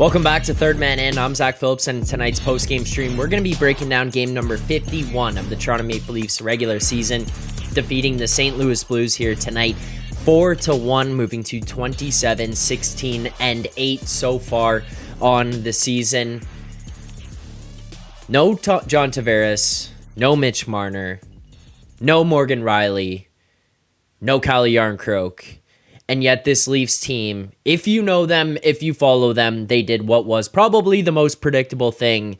Welcome back to Third Man In. I'm Zack Phillips, and in tonight's post-game stream, we're going to be breaking down game number 51 of the Toronto Maple Leafs regular season, defeating the St. Louis Blues here tonight, 4-1, moving to 27, 16, and 8 so far on the season. No John Tavares, no Mitch Marner, no Morgan Rielly, no Calle Jarnkrok. And yet this Leafs team, if you know them, if you follow them, they did what was probably the most predictable thing,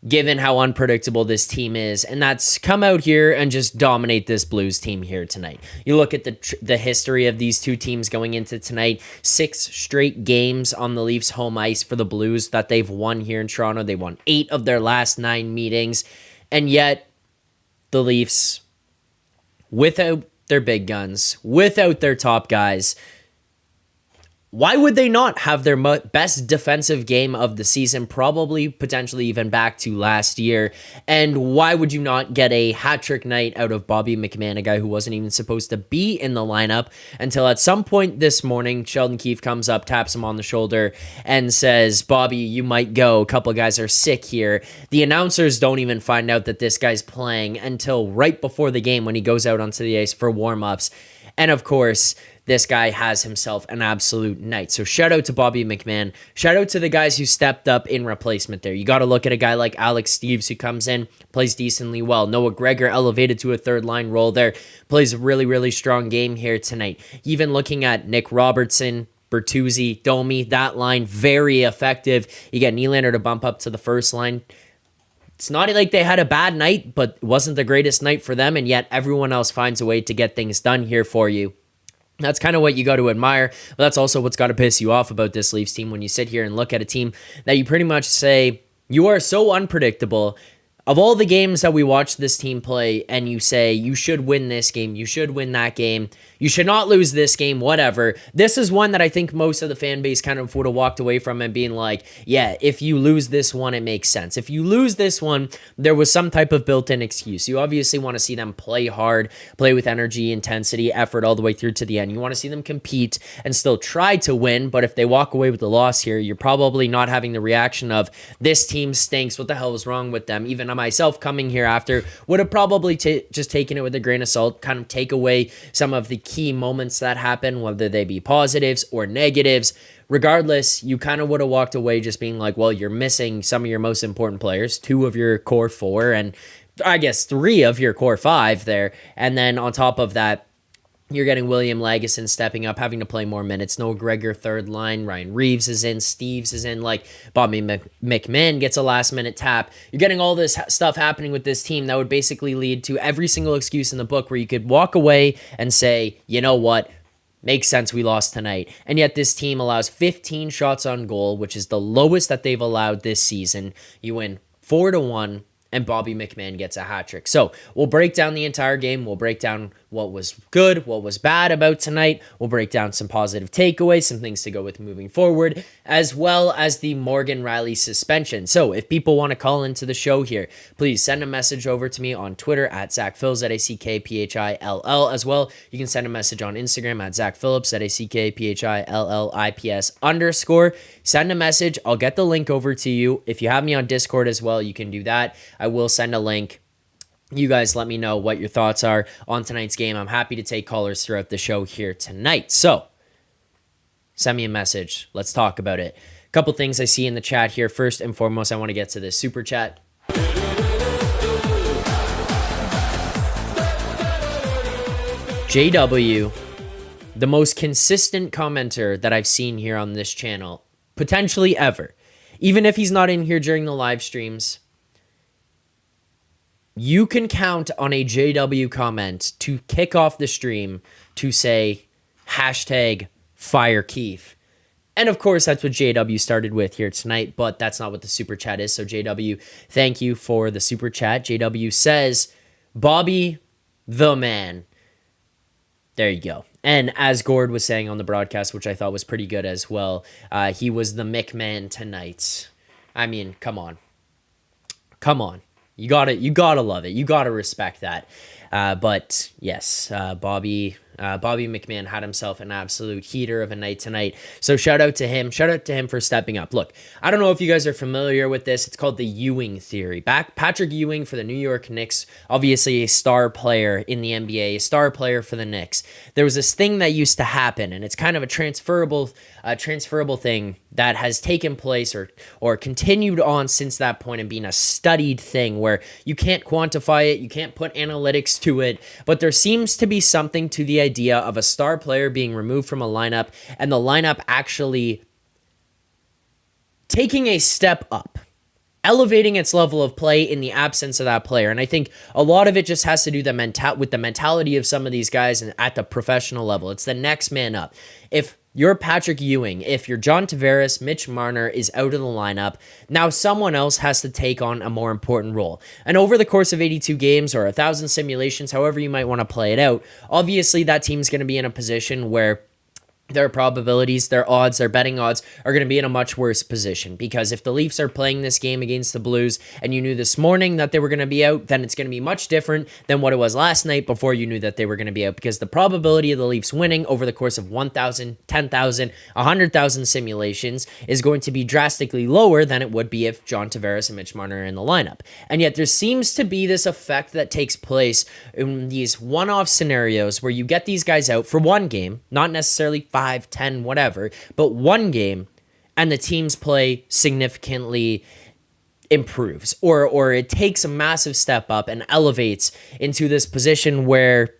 given how unpredictable this team is. And that's come out here and just dominate this Blues team here tonight. You look at the history of these two teams going into tonight, 6 straight games on the Leafs home ice for the Blues that they've won here in Toronto. They won 8 of their last 9 meetings. And yet the Leafs, without their big guns, without their top guys, why would they not have their best defensive game of the season, probably potentially even back to last year? And why would you not get a hat-trick night out of Bobby McMann, a guy who wasn't even supposed to be in the lineup until at some point this morning, Sheldon Keefe comes up, taps him on the shoulder, and says, "Bobby, you might go. A couple guys are sick here." The announcers don't even find out that this guy's playing until right before the game when he goes out onto the ice for warm-ups. And of course, this guy has himself an absolute night. So shout out to Bobby McMann. Shout out to the guys who stepped up in replacement there. You got to look at a guy like Alex Steeves who comes in, plays decently well. Noah Gregor elevated to a third line role there, plays a really, really strong game here tonight. Even looking at Nick Robertson, Bertuzzi, Domi, that line, very effective. You get Nylander to bump up to the first line. It's not like they had a bad night, but it wasn't the greatest night for them, and yet everyone else finds a way to get things done here for you. That's kind of what you got to admire, but that's also what's got to piss you off about this Leafs team when you sit here and look at a team that you pretty much say, you are so unpredictable. Of all the games that we watch this team play, and you say, you should win this game, you should win that game, you should not lose this game, whatever. This is one that I think most of the fan base kind of would have walked away from and being like, yeah, if you lose this one, it makes sense. If you lose this one, there was some type of built-in excuse. You obviously want to see them play hard, play with energy, intensity, effort all the way through to the end. You want to see them compete and still try to win, but if they walk away with the loss here, you're probably not having the reaction of, this team stinks, what the hell is wrong with them? Even myself coming here after would have probably just taken it with a grain of salt, kind of take away some of the key moments that happen, whether they be positives or negatives. Regardless, you kind of would have walked away just being like, well, you're missing some of your most important players, 2 of your core 4, and I guess 3 of your core 5 there. And then on top of that, you're getting William Lagesson stepping up, having to play more minutes. Noah Gregor, third line. Ryan Reeves is in. Steeves is in. Like, Bobby McMann gets a last-minute tap. You're getting all this stuff happening with this team that would basically lead to every single excuse in the book where you could walk away and say, you know what? Makes sense, we lost tonight. And yet this team allows 15 shots on goal, which is the lowest that they've allowed this season. You win 4-1. And Bobby McMann gets a hat trick. So we'll break down the entire game. We'll break down what was good, what was bad about tonight. We'll break down some positive takeaways, some things to go with moving forward, as well as the Morgan Rielly suspension. So if people want to call into the show here, please send a message over to me on Twitter at ZackPhills, ZackPhill, as well. You can send a message on Instagram at ZackPhillips, ZackPhillips_. Send a message. I'll get the link over to you. If you have me on Discord as well, you can do that. I will send a link. You guys let me know what your thoughts are on tonight's game. I'm happy to take callers throughout the show here tonight. So send me a message. Let's talk about it. A couple things I see in the chat here. First and foremost, I want to get to this super chat. JW, the most consistent commenter that I've seen here on this channel, potentially ever. Even if he's not in here during the live streams, you can count on a JW comment to kick off the stream to say #fire Keefe. And of course, that's what JW started with here tonight, but that's not what the super chat is. So JW, thank you for the super chat. JW says, Bobby the man. There you go. And as Gord was saying on the broadcast, which I thought was pretty good as well, he was the McMann tonight. I mean, come on. Come on. You gotta love it. You gotta respect that. But yes, Bobby McMann had himself an absolute heater of a night tonight. So shout out to him. Shout out to him for stepping up. Look, I don't know if you guys are familiar with this. It's called the Ewing theory. Patrick Ewing for the New York Knicks, obviously a star player in the NBA, a star player for the Knicks. There was this thing that used to happen, and it's kind of a transferable thing that has taken place or continued on since that point and being a studied thing where you can't quantify it, you can't put analytics to it, but there seems to be something to the idea of a star player being removed from a lineup and the lineup actually taking a step up, elevating its level of play in the absence of that player. And I think a lot of it just has to do with the mentality of some of these guys and at the professional level. It's the next man up. If you're Patrick Ewing, if you're John Tavares, Mitch Marner is out of the lineup, now someone else has to take on a more important role. And over the course of 82 games or 1,000 simulations, however you might want to play it out, obviously that team's going to be in a position where their probabilities, their odds, their betting odds are going to be in a much worse position, because if the Leafs are playing this game against the Blues and you knew this morning that they were going to be out, then it's going to be much different than what it was last night before you knew that they were going to be out, because the probability of the Leafs winning over the course of 1,000, 10,000, 100,000 simulations is going to be drastically lower than it would be if John Tavares and Mitch Marner are in the lineup. And yet there seems to be this effect that takes place in these one-off scenarios where you get these guys out for one game, not necessarily 5, 10, whatever, but one game, and the team's play significantly improves, or it takes a massive step up and elevates into this position where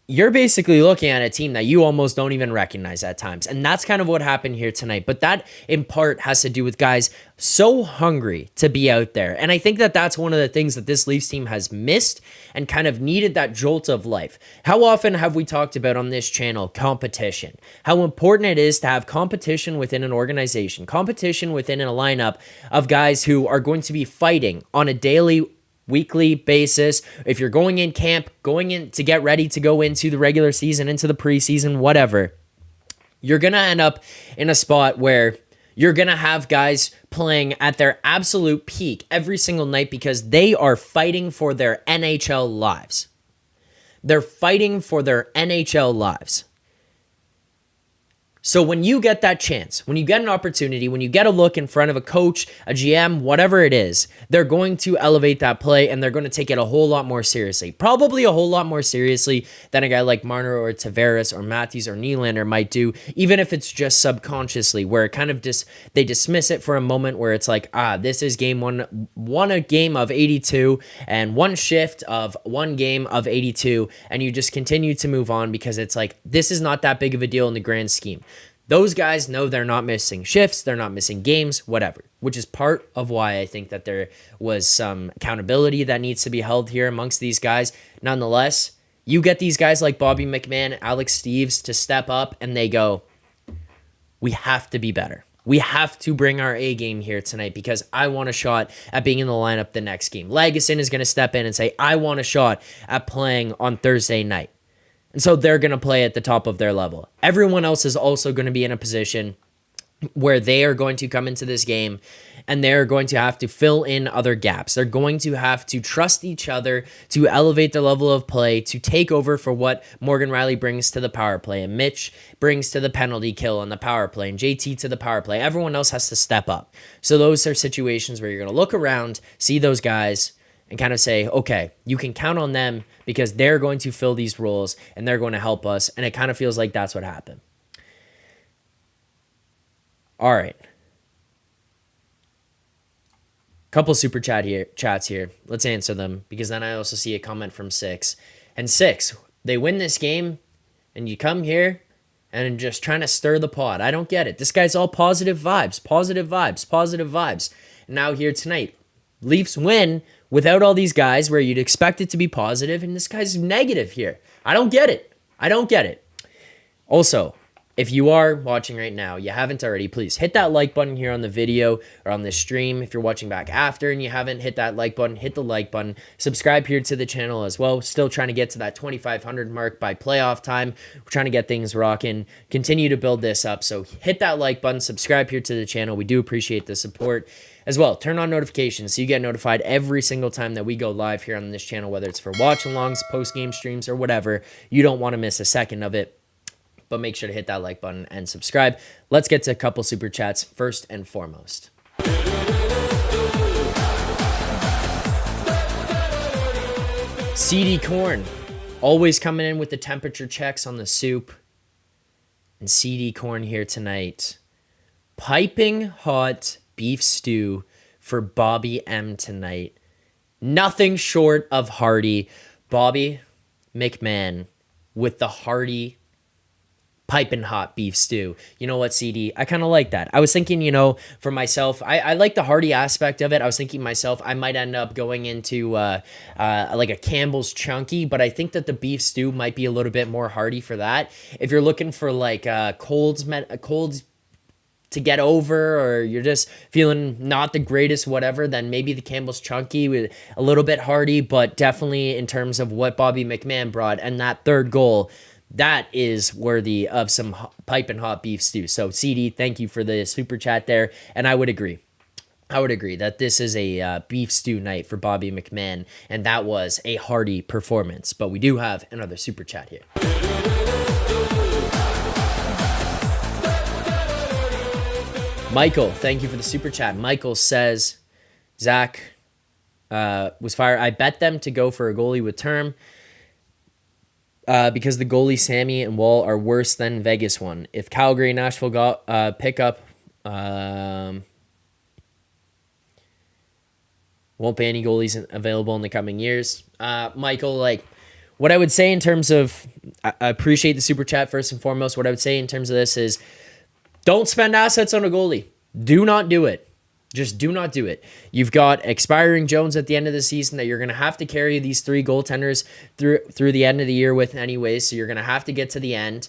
you're basically looking at a team that you almost don't even recognize at times. And that's kind of what happened here tonight. But that in part has to do with guys so hungry to be out there. And I think that that's one of the things that this Leafs team has missed and kind of needed that jolt of life. How often have we talked about on this channel competition? How important it is to have competition within an organization, competition within a lineup of guys who are going to be fighting on a daily, weekly basis. If you're going in camp, going in to get ready to go into the regular season, into the preseason, whatever, you're going to end up in a spot where you're going to have guys playing at their absolute peak every single night because they are fighting for their NHL lives. They're fighting for their NHL lives. So when you get that chance, when you get an opportunity, when you get a look in front of a coach, a GM, whatever it is, they're going to elevate that play and they're going to take it a whole lot more seriously. Probably a whole lot more seriously than a guy like Marner or Tavares or Matthews or Nylander might do, even if it's just subconsciously, where it kind of they dismiss it for a moment where it's like, this is game one a game of 82 and one shift of one game of 82, and you just continue to move on because it's like, this is not that big of a deal in the grand scheme. Those guys know they're not missing shifts, they're not missing games, whatever, which is part of why I think that there was some accountability that needs to be held here amongst these guys. Nonetheless, you get these guys like Bobby McMann, Alex Steves to step up and they go, we have to be better. We have to bring our A game here tonight because I want a shot at being in the lineup the next game. Lagesson is going to step in and say, I want a shot at playing on Thursday night. And so they're going to play at the top of their level. Everyone else is also going to be in a position where they are going to come into this game and they're going to have to fill in other gaps. They're going to have to trust each other to elevate their level of play, to take over for what Morgan Rielly brings to the power play and Mitch brings to the penalty kill on the power play and JT to the power play. Everyone else has to step up. So those are situations where you're going to look around, see those guys, and kind of say, okay, you can count on them because they're going to fill these roles and they're going to help us. And it kind of feels like that's what happened. All right. Couple super chats here. Let's answer them because then I also see a comment from Six. And Six, they win this game and you come here and just trying to stir the pot. I don't get it. This guy's all positive vibes, positive vibes, positive vibes. And now here tonight, Leafs win without all these guys where you'd expect it to be positive, and this guy's negative here. I don't get it. I don't get it. Also, if you are watching right now, you haven't already, please hit that like button here on the video or on this stream. If you're watching back after and you haven't hit that like button, hit the like button. Subscribe here to the channel as well. Still trying to get to that 2,500 mark by playoff time. We're trying to get things rocking. Continue to build this up. So hit that like button. Subscribe here to the channel. We do appreciate the support. as well, turn on notifications so you get notified every single time that we go live here on this channel, whether it's for watch-alongs, post-game streams, or whatever. You don't want to miss a second of it. But make sure to hit that like button and subscribe. Let's get to a couple super chats first and foremost. CD Corn, always coming in with the temperature checks on the soup. And CD Corn here tonight. Piping hot beef stew for Bobby M tonight. Nothing short of hearty. Bobby McMann with the hearty piping hot beef stew. You know what, CD? I kind of like that. I was thinking, for myself, I like the hearty aspect of it. I was thinking myself, I might end up going into like a Campbell's Chunky, but I think that the beef stew might be a little bit more hearty for that. If you're looking for like colds to get over, or you're just feeling not the greatest, whatever, then maybe the Campbell's Chunky with a little bit hearty, but definitely in terms of what Bobby McMann brought and that third goal, that is worthy of some piping hot beef stew. So, CD, thank you for the super chat there. And I would agree. That this is a beef stew night for Bobby McMann. And that was a hearty performance. But we do have another super chat here. Michael, thank you for the super chat. Michael says, Zack was fired. I bet them to go for a goalie with term. Because the goalie Sammy and Wall are worse than Vegas one. If Calgary, Nashville got pick up, won't be any goalies available in the coming years. Michael, like what I would say in terms of, I appreciate the super chat first and foremost. What I would say in terms of this is, don't spend assets on a goalie. Do not do it. Just do not do it. You've got expiring Jones at the end of the season that you're going to have to carry these three goaltenders through the end of the year with anyways, so you're going to have to get to the end.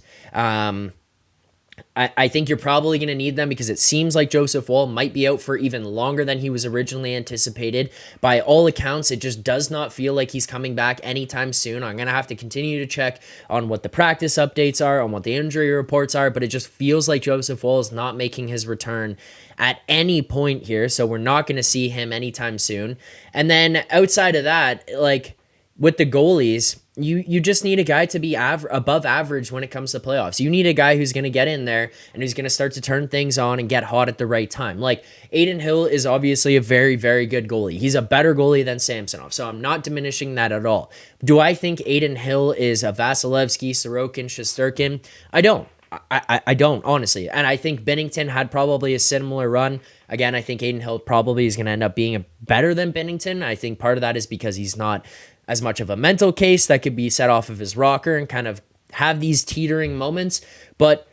I think you're probably going to need them because it seems like Joseph Woll might be out for even longer than he was originally anticipated. By all accounts, it just does not feel like he's coming back anytime soon. I'm going to have to continue to check on what the practice updates are, on what the injury reports are, but it just feels like Joseph Woll is not making his return at any point here, so we're not going to see him anytime soon. And then outside of that, like with the goalies, you just need a guy to be above average when it comes to playoffs. You need a guy who's going to get in there and who's going to start to turn things on and get hot at the right time. Like Adin Hill is obviously a very, very good goalie. He's a better goalie than Samsonov, so I'm not diminishing that at all. Do I think Adin Hill is a Vasilevsky, Sorokin, Shesterkin? I don't. I don't, honestly. And I think Binnington had probably a similar run. Again, I think Adin Hill probably is going to end up being better than Binnington. I think part of that is because he's not as much of a mental case that could be set off of his rocker and kind of have these teetering moments. But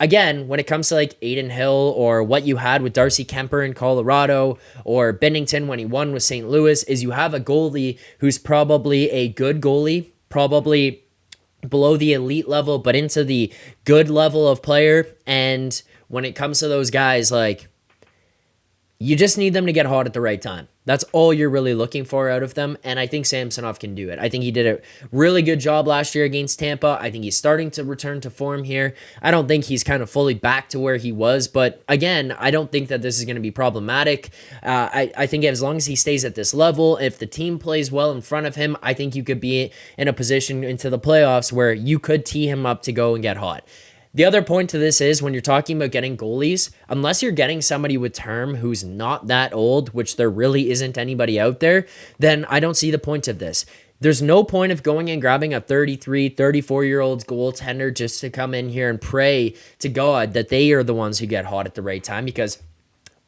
again, when it comes to like Adin Hill or what you had with Darcy Kemper in Colorado or Binnington when he won with St. Louis, is you have a goalie who's probably a good goalie, probably below the elite level, but into the good level of player. And when it comes to those guys, like, you just need them to get hot at the right time. That's all you're really looking for out of them, and I think Samsonov can do it. I think he did a really good job last year against Tampa. I think he's starting to return to form here. I don't think he's kind of fully back to where he was, but again, I don't think that this is going to be problematic. I think as long as he stays at this level, if the team plays well in front of him, I think you could be in a position into the playoffs where you could tee him up to go and get hot. The other point to this is when you're talking about getting goalies, unless you're getting somebody with term who's not that old, which there really isn't anybody out there, then I don't see the point of this. There's no point of going and grabbing a 33, 34-year-old goaltender just to come in here and pray to God that they are the ones who get hot at the right time, because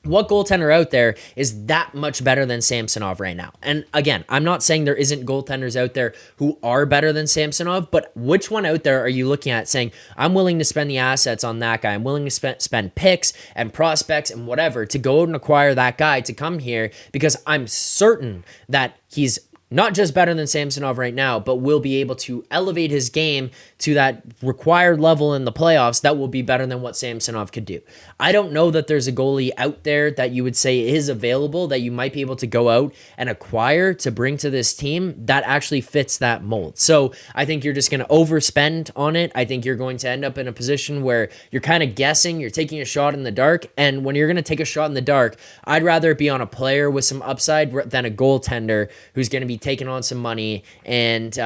what goaltender out there is that much better than Samsonov right now? And again, I'm not saying there isn't goaltenders out there who are better than Samsonov, but which one out there are you looking at saying, I'm willing to spend the assets on that guy, I'm willing to spend picks and prospects and whatever to go and acquire that guy to come here because I'm certain that he's not just better than Samsonov right now, but will be able to elevate his game to that required level in the playoffs that will be better than what Samsonov could do. I don't know that there's a goalie out there that you would say is available that you might be able to go out and acquire to bring to this team that actually fits that mold. So I think you're just going to overspend on it. I think you're going to end up in a position where you're kind of guessing, you're taking a shot in the dark. And when you're going to take a shot in the dark, I'd rather it be on a player with some upside than a goaltender who's going to be taking on some money and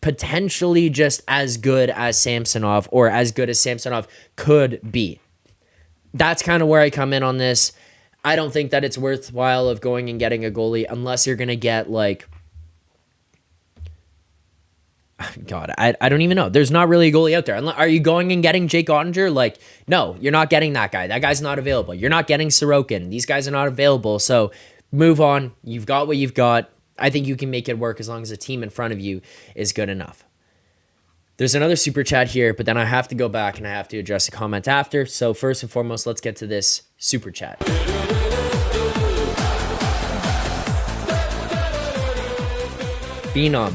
potentially just as good as Samsonov or as good as Samsonov could be. That's kind of where I come in on this. I don't think that it's worthwhile of going and getting a goalie unless you're going to get like, God, I don't even know. There's not really a goalie out there. Are you going and getting Jake Ottinger? Like, no, you're not getting that guy. That guy's not available. You're not getting Sorokin. These guys are not available. So move on. You've got what you've got. I think you can make it work as long as the team in front of you is good enough. There's another super chat here, but then I have to go back and I have to address a comment after. So first and foremost, let's get to this super chat. Phenom,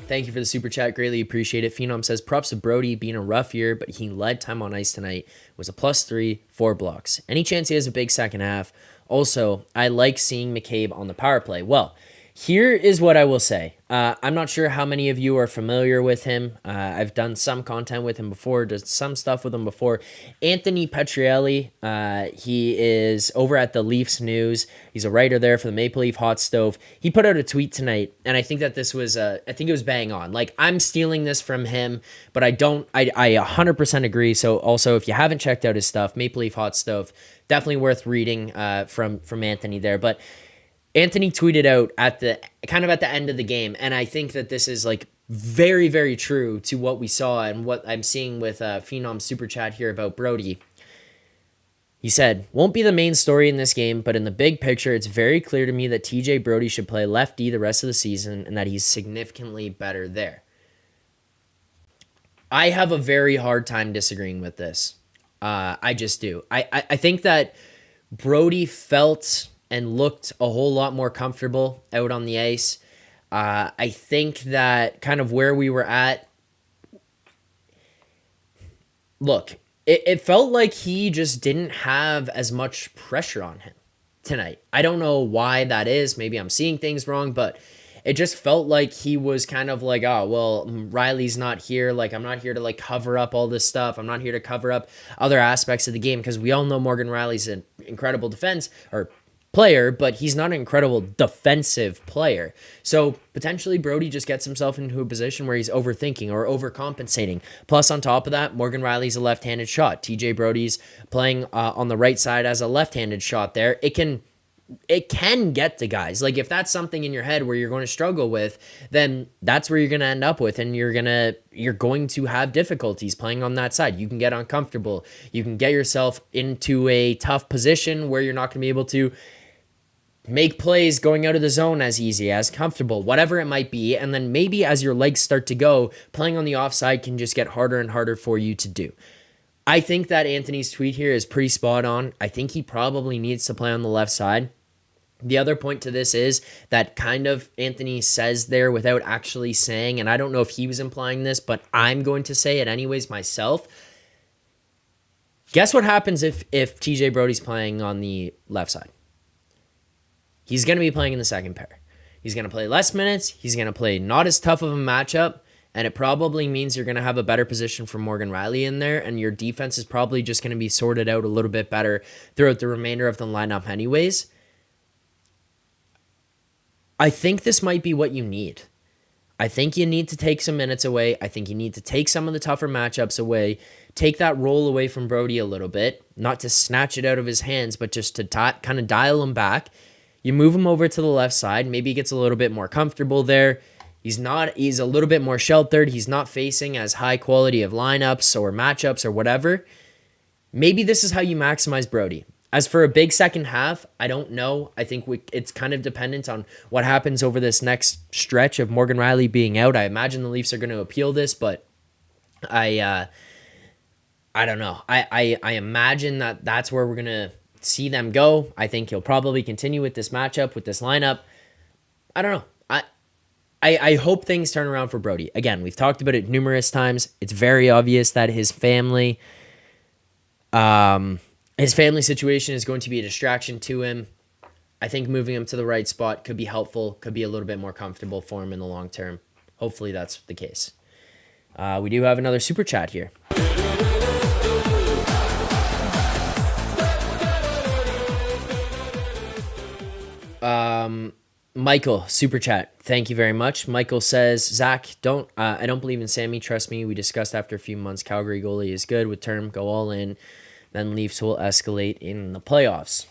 thank you for the super chat. Greatly appreciate it. Phenom says, props to Brody being a rough year, but he led time on ice tonight. Was a +3, 4 blocks. Any chance he has a big second half? Also, I like seeing McCabe on the power play. Well, here is what I will say. I'm not sure how many of you are familiar with him. I've done some content with him before, did some stuff with him before. Anthony Petrielli, he is over at the Leafs News. He's a writer there for the Maple Leaf Hot Stove. He put out a tweet tonight, and I think that this was, I think it was bang on. Like, I'm stealing this from him, but I 100% agree. So also, if you haven't checked out his stuff, Maple Leaf Hot Stove, definitely worth reading from Anthony there. But Anthony tweeted out at the end of the game, and I think that this is like very, very true to what we saw and what I'm seeing with Phenom's super chat here about Brody. He said, won't be the main story in this game, but in the big picture, it's very clear to me that TJ Brody should play left D the rest of the season and that he's significantly better there. I have a very hard time disagreeing with this. I just do. I think that Brody felt and looked a whole lot more comfortable out on the ice. I think that kind of where we were at, look, it felt like he just didn't have as much pressure on him tonight. I don't know why that is. Maybe I'm seeing things wrong, but it just felt like he was kind of like, oh, well, Rielly's not here. Like, I'm not here to like cover up all this stuff. I'm not here to cover up other aspects of the game because we all know Morgan Rielly's an incredible player, but he's not an incredible defensive player. So potentially Brody just gets himself into a position where he's overthinking or overcompensating. Plus, on top of that, Morgan Rielly's a left-handed shot. TJ Brody's playing on the right side as a left-handed shot there. It can get to guys. Like, if that's something in your head where you're going to struggle with, then that's where you're going to end up with, and you're going to have difficulties playing on that side. You can get uncomfortable. You can get yourself into a tough position where you're not going to be able to make plays going out of the zone as easy, as comfortable, whatever it might be. And then maybe as your legs start to go, playing on the offside can just get harder and harder for you to do. I think that Anthony's tweet here is pretty spot on. I think he probably needs to play on the left side. The other point to this is that kind of Anthony says there without actually saying, and I don't know if he was implying this, but I'm going to say it anyways myself. Guess what happens if TJ Brody's playing on the left side? He's going to be playing in the second pair. He's going to play less minutes. He's going to play not as tough of a matchup. And it probably means you're going to have a better position for Morgan Rielly in there. And your defense is probably just going to be sorted out a little bit better throughout the remainder of the lineup anyways. I think this might be what you need. I think you need to take some minutes away. I think you need to take some of the tougher matchups away. Take that role away from Brody a little bit. Not to snatch it out of his hands, but just to kind of dial him back. You move him over to the left side. Maybe he gets a little bit more comfortable there. He's a little bit more sheltered. He's not facing as high quality of lineups or matchups or whatever. Maybe this is how you maximize Brody. As for a big second half, I don't know. I think it's kind of dependent on what happens over this next stretch of Morgan Rielly being out. I imagine the Leafs are going to appeal this, but I don't know. I imagine that's where we're going to see them go. I think he'll probably continue with this matchup, with this lineup. I don't know. I hope things turn around for Brody. Again, we've talked about it numerous times. It's very obvious that his family situation is going to be a distraction to him. I think moving him to the right spot could be helpful, could be a little bit more comfortable for him in the long term. Hopefully that's the case. We do have another super chat here. Michael, super chat. Thank you very much. Michael says, Zach, I don't believe in Sammy. Trust me. We discussed after a few months, Calgary goalie is good with term, go all in. Then Leafs will escalate in the playoffs.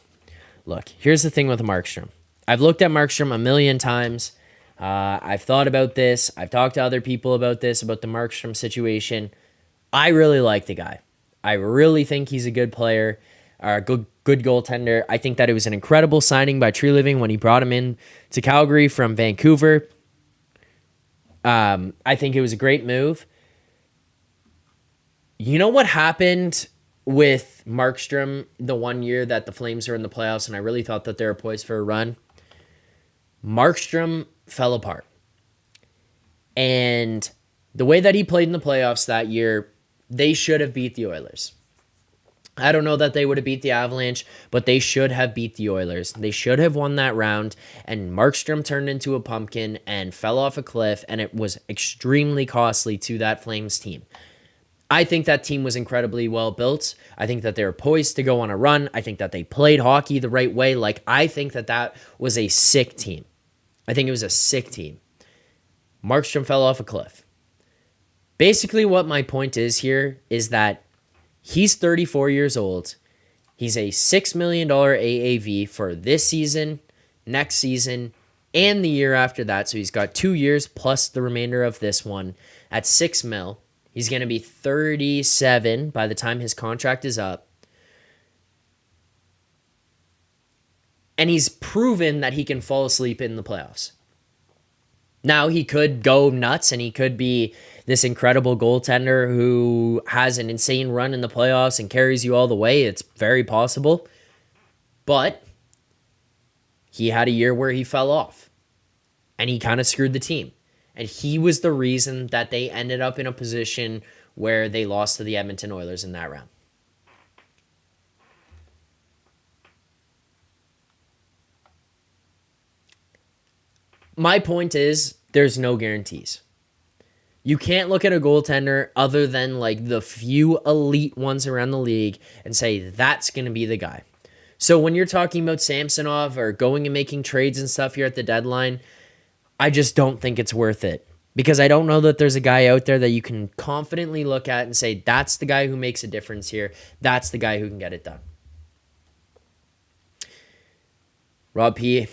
Look, here's the thing with Markstrom. I've looked at Markstrom a million times. I've thought about this. I've talked to other people about this, about the Markstrom situation. I really like the guy. I really think he's a good player, a good goaltender. I think that it was an incredible signing by Tree Living when he brought him in to Calgary from Vancouver. I think it was a great move. You know what happened with Markstrom the one year that the Flames were in the playoffs, and I really thought that they were poised for a run? Markstrom fell apart. And the way that he played in the playoffs that year, they should have beat the Oilers. I don't know that they would have beat the Avalanche, but they should have beat the Oilers. They should have won that round, and Markstrom turned into a pumpkin and fell off a cliff, and it was extremely costly to that Flames team. I think that team was incredibly well built. I think that they were poised to go on a run. I think that they played hockey the right way. I think that was a sick team. I think it was a sick team. Markstrom fell off a cliff. Basically, what my point is here is that he's 34 years old. He's a $6 million AAV for this season, next season, and the year after that. So he's got 2 years plus the remainder of this one at $6 million. He's going to be 37 by the time his contract is up. And he's proven that he can fall asleep in the playoffs. Now, he could go nuts and he could be this incredible goaltender who has an insane run in the playoffs and carries you all the way. It's very possible. But he had a year where he fell off. And he kind of screwed the team. And he was the reason that they ended up in a position where they lost to the Edmonton Oilers in that round. My point is, there's no guarantees. You can't look at a goaltender other than the few elite ones around the league and say that's going to be the guy. So when you're talking about Samsonov or going and making trades and stuff here at the deadline, I just don't think it's worth it. Because I don't know that there's a guy out there that you can confidently look at and say, that's the guy who makes a difference here. That's the guy who can get it done. Rob P.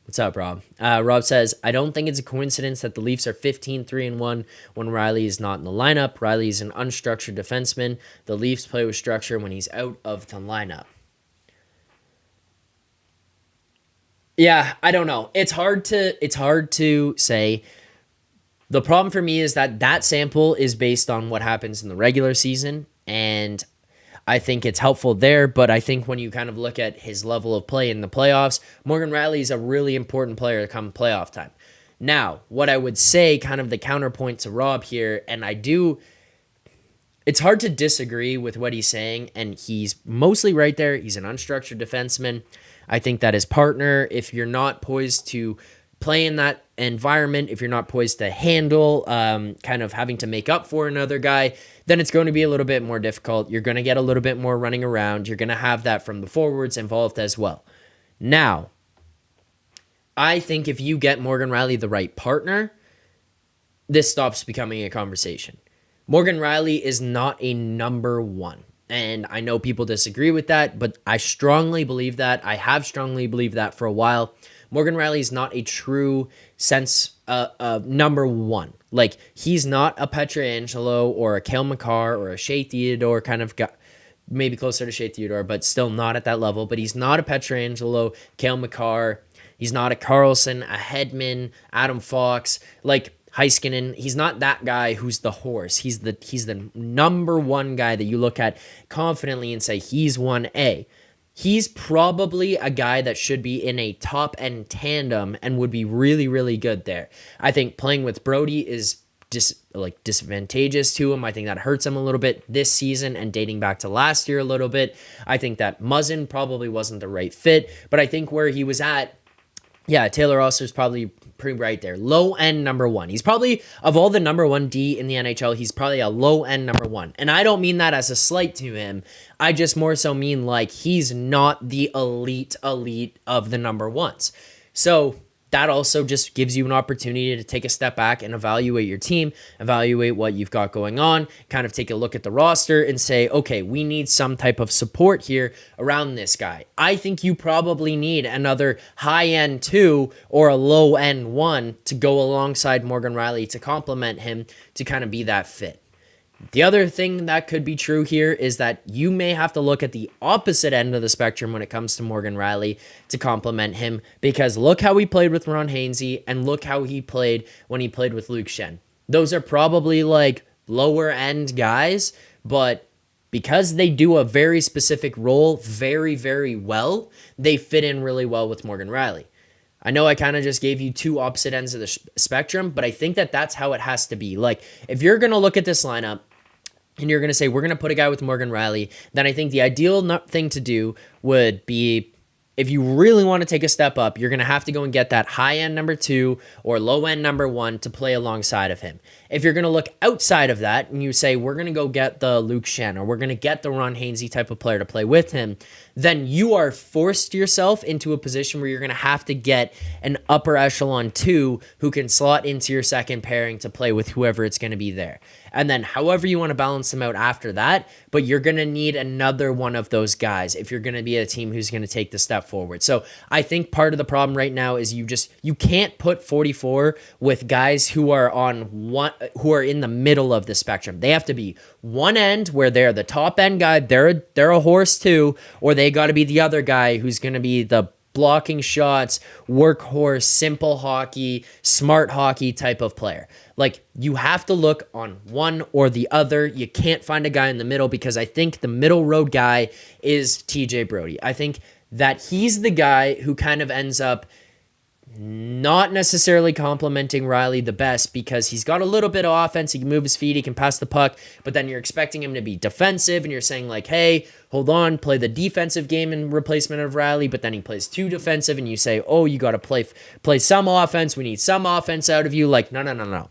What's up, Rob? Rob says, I don't think it's a coincidence that the Leafs are 15-3-1 when Rielly is not in the lineup. Rielly is an unstructured defenseman. The Leafs play with structure when he's out of the lineup. Yeah, I don't know. It's hard to say. The problem for me is that sample is based on what happens in the regular season, and I think it's helpful there, but I think when you kind of look at his level of play in the playoffs, Morgan Rielly is a really important player come playoff time. Now, what I would say, kind of the counterpoint to Rob here, and it's hard to disagree with what he's saying, and he's mostly right there. He's an unstructured defenseman. I think that his partner, if you're not poised to play in that environment, if you're not poised to handle kind of having to make up for another guy, then it's going to be a little bit more difficult. You're going to get a little bit more running around. You're going to have that from the forwards involved as well. Now, I think if you get Morgan Rielly the right partner, this stops becoming a conversation. Morgan Rielly is not a number one. And I know people disagree with that, but I strongly believe that. I have strongly believed that for a while. Morgan Rielly is not a true sense number one. He's not a Pietrangelo or a Cale Makar or a Shea Theodore kind of guy. Maybe closer to Shea Theodore, but still not at that level. But he's not a Pietrangelo, Cale Makar. He's not a Carlson, a Hedman, Adam Fox. Heiskanen, he's not that guy who's the horse. He's the number one guy that you look at confidently and say he's 1A. He's probably a guy that should be in a top end tandem and would be really, really good there. I think playing with Brody is disadvantageous to him. I think that hurts him a little bit this season and dating back to last year a little bit. I think that Muzzin probably wasn't the right fit, but I think where he was at, yeah, Taylor Osler's probably pretty right there. Low end number one. He's probably, of all the number one D in the NHL, he's probably a low end number one. And I don't mean that as a slight to him. I just more so mean like he's not the elite of the number ones. So that also just gives you an opportunity to take a step back and evaluate your team, evaluate what you've got going on, kind of take a look at the roster and say, okay, we need some type of support here around this guy. I think you probably need another high-end 2 or a low-end 1 to go alongside Morgan Rielly to complement him to kind of be that fit. The other thing that could be true here is that you may have to look at the opposite end of the spectrum when it comes to Morgan Rielly to complement him, because look how he played with Ron Hainsey and look how he played when he played with Luke Schenn. Those are probably like lower end guys, but because they do a very specific role very, very well, they fit in really well with Morgan Rielly. I know I kind of just gave you two opposite ends of the spectrum, but I think that that's how it has to be. Like, if you're going to look at this lineup, and you're going to say, we're going to put a guy with Morgan Rielly, then I think the ideal thing to do would be, if you really want to take a step up, you're going to have to go and get that high-end number 2 or low-end number 1 to play alongside of him. If you're going to look outside of that and you say, we're going to go get the Luke Schenn or we're going to get the Ron Hainsey type of player to play with him, then you are forced yourself into a position where you're going to have to get an upper echelon 2 who can slot into your second pairing to play with whoever it's going to be there. And then however you want to balance them out after that, but you're going to need another one of those guys if you're going to be a team who's going to take the step forward. So I think part of the problem right now is you can't put 44 with guys who are in the middle of the spectrum. They have to be one end where they're the top end guy, they're a horse too, or they got to be the other guy who's going to be the blocking shots, workhorse, simple hockey, smart hockey type of player. Like, you have to look on one or the other. You can't find a guy in the middle, because I think the middle road guy is TJ Brody. I think that he's the guy who kind of ends up not necessarily complimenting Rielly the best, because he's got a little bit of offense. He can move his feet. He can pass the puck. But then you're expecting him to be defensive, and you're saying like, hey, hold on, play the defensive game in replacement of Rielly. But then he plays too defensive, and you say, oh, you got to play some offense. We need some offense out of you. Like, no.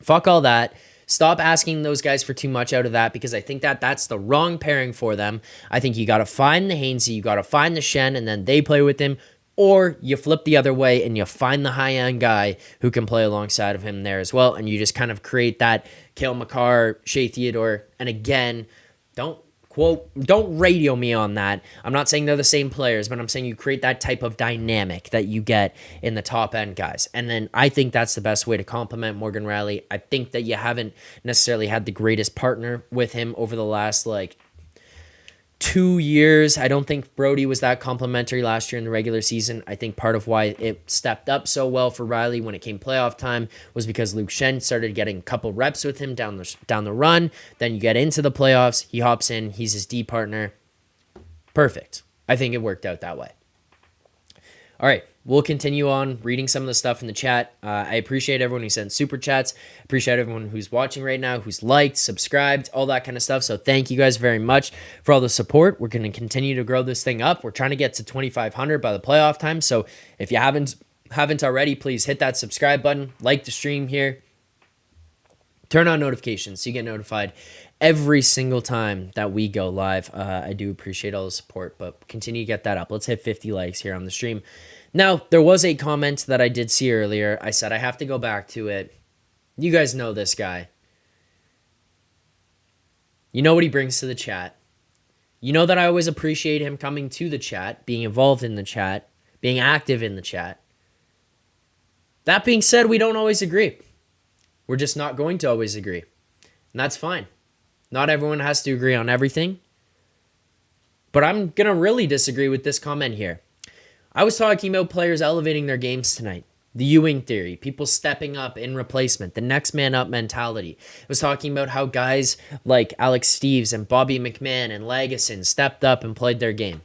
Fuck all that. Stop asking those guys for too much out of that, because I think that that's the wrong pairing for them. I think you got to find the Hainsey, you got to find the Schenn, and then they play with him. Or you flip the other way and you find the high-end guy who can play alongside of him there as well, and you just kind of create that Cale Makar, Shea Theodore. And again, don't radio me on that. I'm not saying they're the same players, but I'm saying you create that type of dynamic that you get in the top-end guys. And then I think that's the best way to complement Morgan Rielly. I think that you haven't necessarily had the greatest partner with him over the last, 2 years. I don't think Brody was that complimentary last year in the regular season. I think part of why it stepped up so well for Rielly when it came playoff time was because Luke Schenn started getting a couple reps with him down the run. Then you get into the playoffs, he hops in, he's his D partner. Perfect. I think it worked out that way. All right, we'll continue on reading some of the stuff in the chat. I appreciate everyone who sent super chats. Appreciate everyone who's watching right now, who's liked, subscribed, all that kind of stuff. So thank you guys very much for all the support. We're going to continue to grow this thing up. We're trying to get to 2,500 by the playoff time. So if you haven't already, please hit that subscribe button, like the stream here, turn on notifications so you get notified every single time that we go live. I do appreciate all the support, but continue to get that up. Let's hit 50 likes here on the stream. Now, there was a comment that I did see earlier. I said I have to go back to it. You guys know this guy. You know what he brings to the chat. You know that I always appreciate him coming to the chat, being involved in the chat, being active in the chat. That being said, we don't always agree. We're just not going to always agree. And that's fine. Not everyone has to agree on everything. But I'm going to really disagree with this comment here. I was talking about players elevating their games tonight. The Ewing theory, people stepping up in replacement, the next man up mentality. I was talking about how guys like Alex Steves and Bobby McMann and Lagesson stepped up and played their game.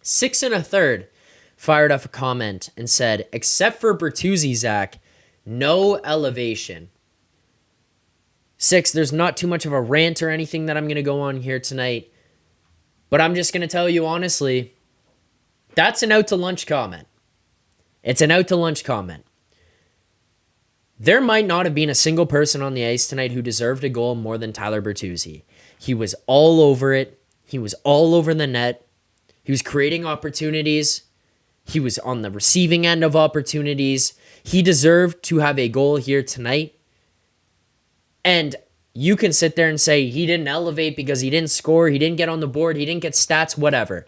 6 1/3 fired off a comment and said, except for Bertuzzi, Zack, no elevation. 6, there's not too much of a rant or anything that I'm going to go on here tonight, but I'm just going to tell you honestly, that's an out to lunch comment. It's an out to lunch comment. There might not have been a single person on the ice tonight who deserved a goal more than Tyler Bertuzzi. He was all over it. He was all over the net. He was creating opportunities. He was on the receiving end of opportunities. He deserved to have a goal here tonight. And you can sit there and say he didn't elevate because he didn't score, he didn't get on the board, he didn't get stats, whatever.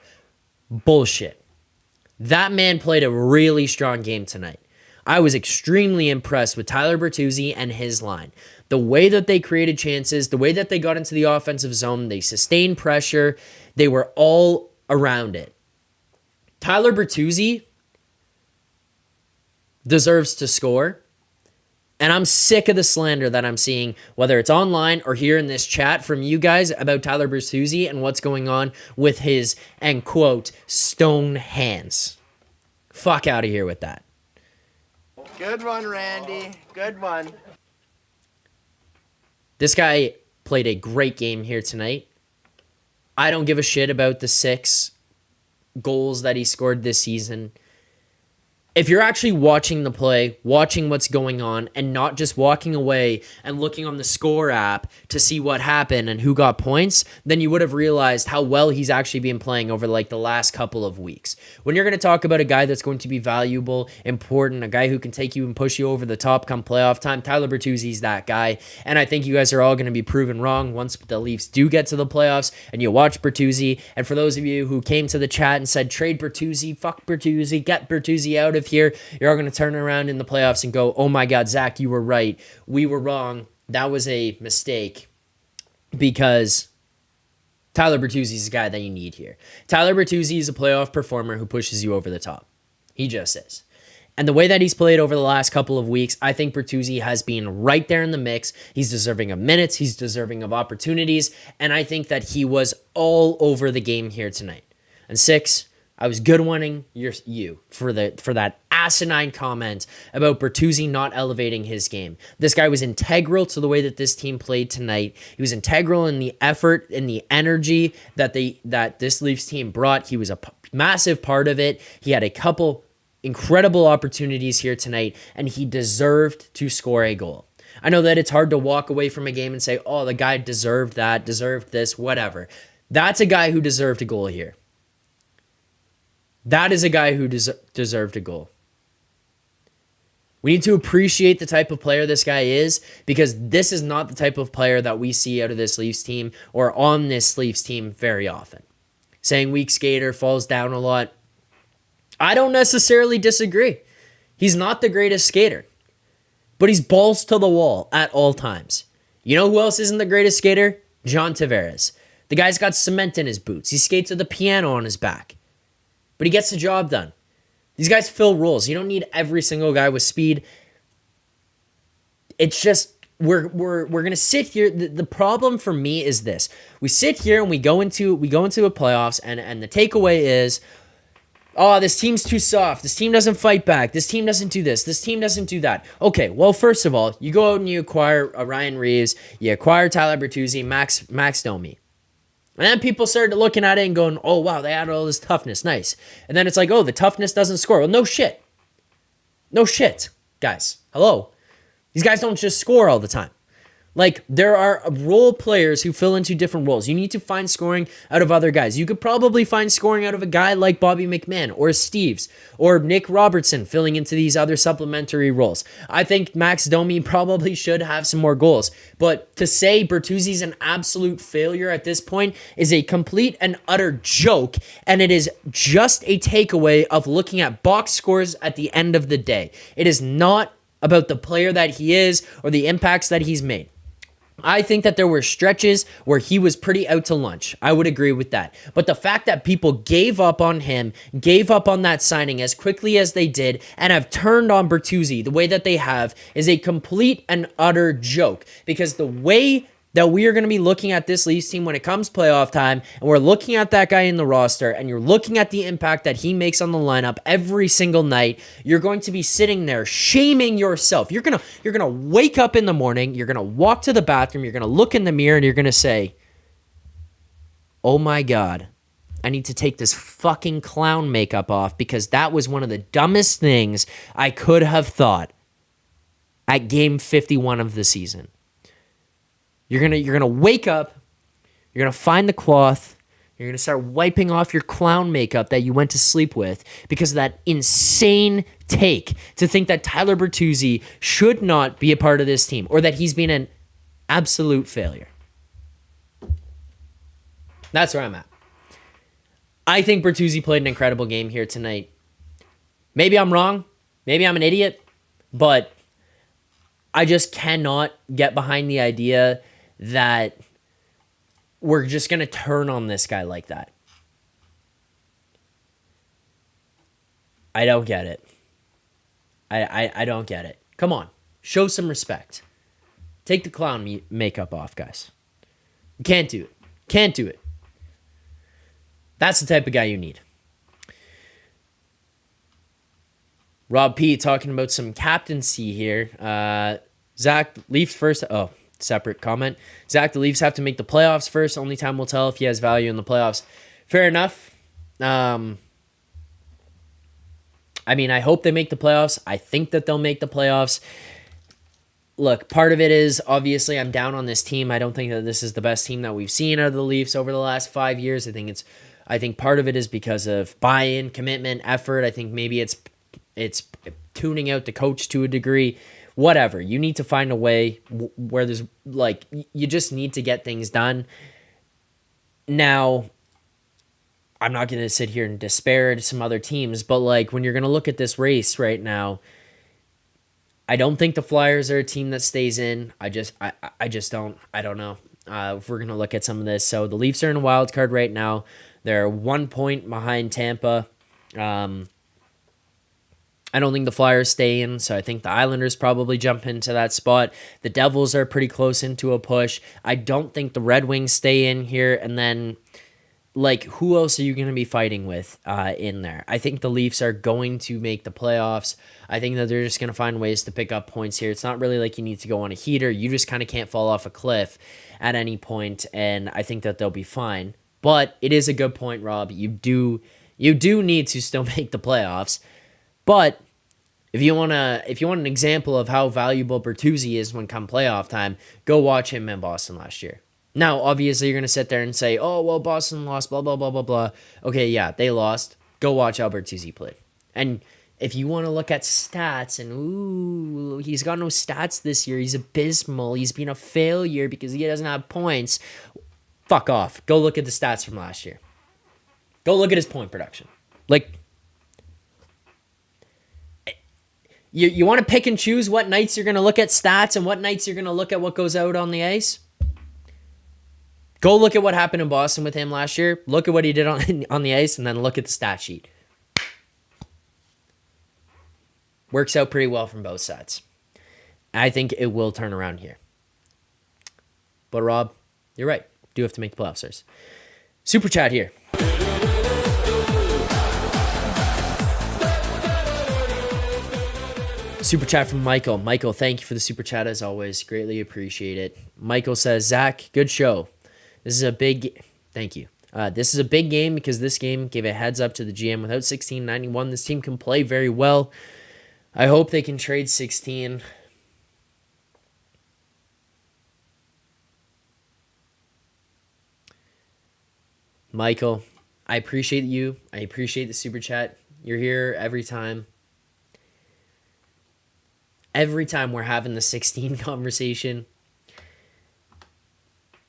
Bullshit. That man played a really strong game tonight. I was extremely impressed with Tyler Bertuzzi and his line. The way that they created chances, the way that they got into the offensive zone, they sustained pressure, they were all around it. Tyler Bertuzzi deserves to score, and I'm sick of the slander that I'm seeing, whether it's online or here in this chat from you guys about Tyler Bertuzzi and what's going on with his, and quote, stone hands. Fuck out of here with that. Good one, Randy. Good one. This guy played a great game here tonight. I don't give a shit about the 6 goals that he scored this season. If you're actually watching the play, watching what's going on, and not just walking away and looking on the score app to see what happened and who got points, then you would have realized how well he's actually been playing over like the last couple of weeks. When you're going to talk about a guy that's going to be valuable, important, a guy who can take you and push you over the top come playoff time, Tyler Bertuzzi's that guy. And I think you guys are all going to be proven wrong once the Leafs do get to the playoffs and you watch Bertuzzi. And for those of you who came to the chat and said, trade Bertuzzi, fuck Bertuzzi, get Bertuzzi out of here, you're all going to turn around in the playoffs and go, oh my God, Zack, you were right. We were wrong. That was a mistake, because Tyler Bertuzzi is the guy that you need here. Tyler Bertuzzi is a playoff performer who pushes you over the top. He just is. And the way that he's played over the last couple of weeks, I think Bertuzzi has been right there in the mix. He's deserving of minutes. He's deserving of opportunities. And I think that he was all over the game here tonight. And 6, I was good wanting you for that asinine comment about Bertuzzi not elevating his game. This guy was integral to the way that this team played tonight. He was integral in the effort and the energy that this Leafs team brought. He was a massive part of it. He had a couple incredible opportunities here tonight, and he deserved to score a goal. I know that it's hard to walk away from a game and say, oh, the guy deserved that, deserved this, whatever. That's a guy who deserved a goal here. That is a guy who deserved a goal. We need to appreciate the type of player this guy is, because this is not the type of player that we see out of this Leafs team or on this Leafs team very often. Saying weak skater, falls down a lot. I don't necessarily disagree. He's not the greatest skater, but he's balls to the wall at all times. You know who else isn't the greatest skater? John Tavares. The guy's got cement in his boots. He skates with a piano on his back, but he gets the job done. These guys fill roles. You don't need every single guy with speed. It's just we're gonna sit here. The problem for me is this: we sit here and we go into a playoffs, and the takeaway is, oh, this team's too soft. This team doesn't fight back. This team doesn't do this. This team doesn't do that. Okay, well, first of all, you go out and you acquire Ryan Reeves. You acquire Tyler Bertuzzi, Max Domi. And then people started looking at it and going, oh, wow, they added all this toughness. Nice. And then it's like, oh, the toughness doesn't score. Well, no shit. No shit, guys. Hello. These guys don't just score all the time. Like, there are role players who fill into different roles. You need to find scoring out of other guys. You could probably find scoring out of a guy like Bobby McMann or Steves or Nick Robertson filling into these other supplementary roles. I think Max Domi probably should have some more goals. But to say Bertuzzi's an absolute failure at this point is a complete and utter joke, and it is just a takeaway of looking at box scores at the end of the day. It is not about the player that he is or the impacts that he's made. I think that there were stretches where he was pretty out to lunch. I would agree with that. But the fact that people gave up on him, gave up on that signing as quickly as they did, and have turned on Bertuzzi the way that they have is a complete and utter joke. Because the way that we are going to be looking at this Leafs team when it comes playoff time, and we're looking at that guy in the roster, and you're looking at the impact that he makes on the lineup every single night, you're going to be sitting there shaming yourself. You're going to wake up in the morning, you're going to walk to the bathroom, you're going to look in the mirror, and you're going to say, oh my God, I need to take this fucking clown makeup off because that was one of the dumbest things I could have thought at game 51 of the season. You're gonna wake up, you're gonna find the cloth, you're gonna start wiping off your clown makeup that you went to sleep with because of that insane take to think that Tyler Bertuzzi should not be a part of this team or that he's been an absolute failure. That's where I'm at. I think Bertuzzi played an incredible game here tonight. Maybe I'm wrong, maybe I'm an idiot, but I just cannot get behind the idea that we're just going to turn on this guy like that. I don't get it. I don't get it. Come on. Show some respect. Take the clown makeup off, guys. You can't do it. Can't do it. That's the type of guy you need. Rob P. talking about some captaincy here. Zack, Leafs first. Oh, separate comment. Zack, the Leafs have to make the playoffs first. Only time will tell if he has value in the playoffs. Fair enough. I mean, I hope they make the playoffs. I think that they'll make the playoffs. Look, part of it is, obviously, I'm down on this team. I don't think that this is the best team that we've seen out of the Leafs over the last 5 years. I think part of it is because of buy-in, commitment, effort. I think maybe it's tuning out the coach to a degree. Whatever. You need to find a way where there's, like, you just need to get things done. Now, I'm not going to sit here and disparage some other teams, but, like, when you're going to look at this race right now, I don't think the Flyers are a team that stays in. I just don't. I don't know if we're going to look at some of this. So the Leafs are in a wild card right now. They're 1 point behind Tampa. I don't think the Flyers stay in, so I think the Islanders probably jump into that spot. The Devils are pretty close into a push. I don't think the Red Wings stay in here, and then, like, who else are you going to be fighting with in there? I think the Leafs are going to make the playoffs. I think that they're just going to find ways to pick up points here. It's not really like you need to go on a heater. You just kind of can't fall off a cliff at any point, and I think that they'll be fine. But it is a good point, Rob. You do need to still make the playoffs. But if you want an example of how valuable Bertuzzi is when come playoff time, go watch him in Boston last year. Now, obviously, you're going to sit there and say, oh, well, Boston lost, blah, blah, blah, blah, blah. Okay, yeah, they lost. Go watch how Bertuzzi played. And if you want to look at stats and, ooh, he's got no stats this year, he's abysmal, he's been a failure because he doesn't have points, fuck off. Go look at the stats from last year. Go look at his point production. Like, you want to pick and choose what nights you're going to look at stats and what nights you're going to look at what goes out on the ice? Go look at what happened in Boston with him last year. Look at what he did on the ice, and then look at the stat sheet. Works out pretty well from both sides. I think it will turn around here. But Rob, you're right. Do have to make the playoffs first. Super chat here. Super chat from Michael. Michael, thank you for the super chat as always. Greatly appreciate it. Michael says, Zach, good show. This is a big... Thank you. This is a big game because this game gave a heads up to the GM. Without 1691, this team can play very well. I hope they can trade 16. Michael, I appreciate you. I appreciate the super chat. You're here every time. Every time we're having the 16 conversation.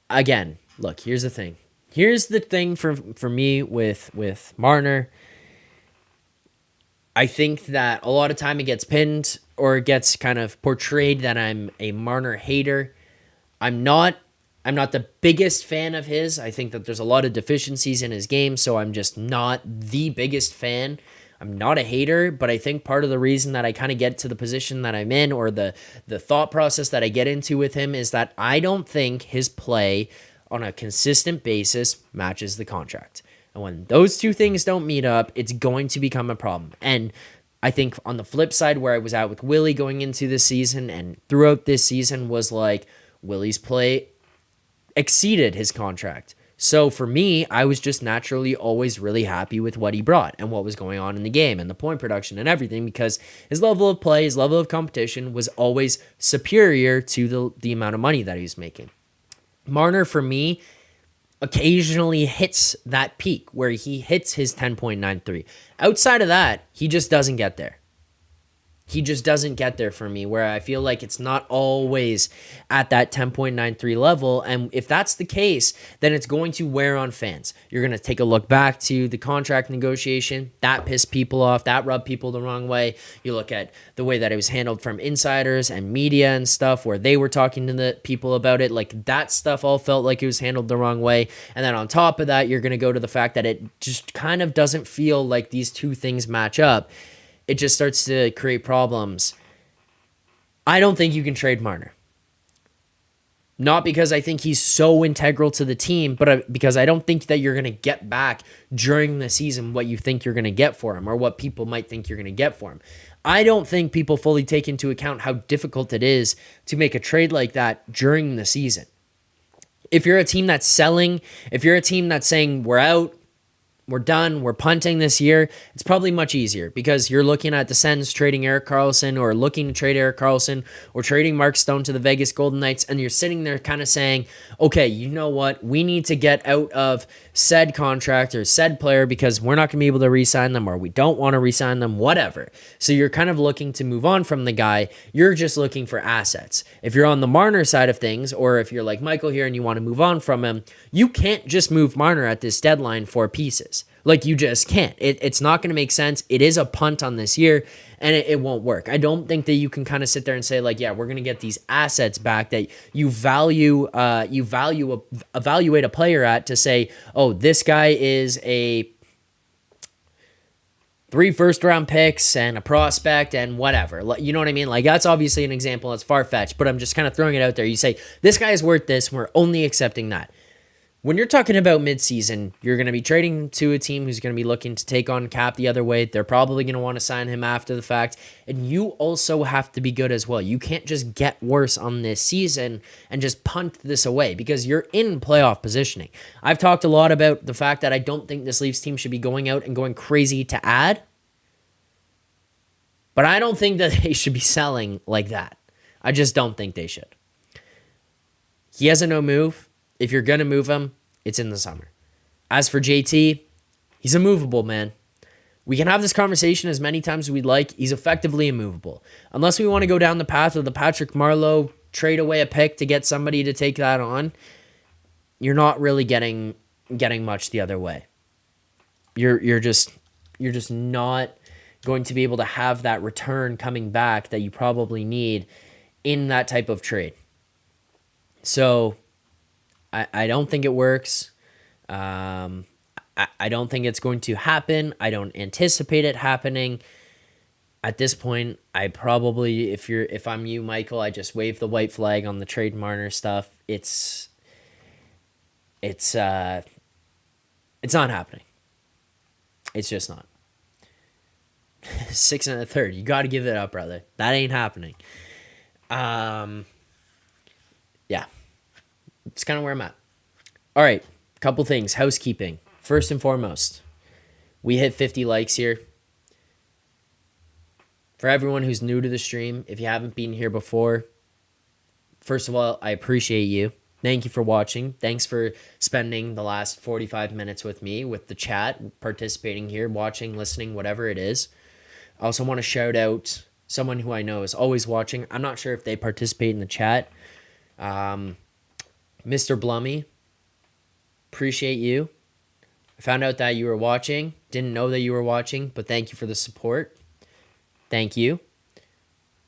Again, look, here's the thing. Here's the thing for me with Marner. I think that a lot of time it gets pinned or it gets kind of portrayed that I'm a Marner hater. I'm not the biggest fan of his. I think that there's a lot of deficiencies in his game, so I'm just not the biggest fan. I'm not a hater, but I think part of the reason that I kind of get to the position that I'm in, or the thought process that I get into with him, is that I don't think his play on a consistent basis matches the contract. And when those two things don't meet up, it's going to become a problem. And I think on the flip side, where I was at with Willie going into this season and throughout this season, was like Willie's play exceeded his contract. So for me, I was just naturally always really happy with what he brought and what was going on in the game and the point production and everything, because his level of play, his level of competition was always superior to the amount of money that he was making. Marner, for me, occasionally hits that peak where he hits his 10.93. Outside of that, he just doesn't get there. He just doesn't get there for me, where I feel like it's not always at that 10.93 level. And if that's the case, then it's going to wear on fans. You're going to take a look back to the contract negotiation. That pissed people off. That rubbed people the wrong way. You look at the way that it was handled from insiders and media and stuff, where they were talking to the people about it. Like, that stuff all felt like it was handled the wrong way. And then on top of that, you're going to go to the fact that it just kind of doesn't feel like these two things match up. It just starts to create problems. I don't think you can trade Marner. Not because I think he's so integral to the team, but because I don't think that you're going to get back during the season what you think you're going to get for him, or what people might think you're going to get for him. I don't think people fully take into account how difficult it is to make a trade like that during the season. If you're a team that's selling, if you're a team that's saying we're out, we're done, we're punting this year, it's probably much easier, because you're looking at the Sens trading Erik Karlsson, or looking to trade Erik Karlsson, or trading Mark Stone to the Vegas Golden Knights, and you're sitting there kind of saying, okay, you know what, we need to get out of said contract or said player because we're not going to be able to re-sign them, or we don't want to re-sign them, whatever. So you're kind of looking to move on from the guy. You're just looking for assets. If you're on the Marner side of things, or if you're like Michael here and you want to move on from him, you can't just move Marner at this deadline for pieces. Like, you just can't. It's not going to make sense. It is a punt on this year, and it won't work. I don't think that you can kind of sit there and say, like, yeah, we're going to get these assets back that you evaluate a player at, to say, oh, this guy is a 3 first-round picks and a prospect and whatever. You know what I mean? Like, that's obviously an example that's far-fetched, but I'm just kind of throwing it out there. You say, this guy is worth this, we're only accepting that. When you're talking about midseason, you're going to be trading to a team who's going to be looking to take on cap the other way. They're probably going to want to sign him after the fact. And you also have to be good as well. You can't just get worse on this season and just punt this away, because you're in playoff positioning. I've talked a lot about the fact that I don't think this Leafs team should be going out and going crazy to add. But I don't think that they should be selling like that. I just don't think they should. He has a no move. If you're going to move him, it's in the summer. As for JT, he's immovable, man. We can have this conversation as many times as we'd like. He's effectively immovable. Unless we want to go down the path of the Patrick Marleau, trade away a pick to get somebody to take that on, you're not really getting much the other way. You're just not going to be able to have that return coming back that you probably need in that type of trade. So I don't think it works. I don't think it's going to happen. I don't anticipate it happening. At this point, I probably, if I'm you, Michael, I just wave the white flag on the trade Marner stuff. It's not happening. It's just not. 6 1/3. You got to give it up, brother. That ain't happening. Yeah. It's kind of where I'm at. All right, couple things. Housekeeping. First and foremost, we hit 50 likes here. For everyone who's new to the stream, if you haven't been here before, first of all, I appreciate you. Thank you for watching. Thanks for spending the last 45 minutes with me, with the chat, participating here, watching, listening, whatever it is. I also want to shout out someone who I know is always watching. I'm not sure if they participate in the chat. Mr. Blummy, appreciate you. I found out that you were watching. Didn't know that you were watching, but thank you for the support. Thank you.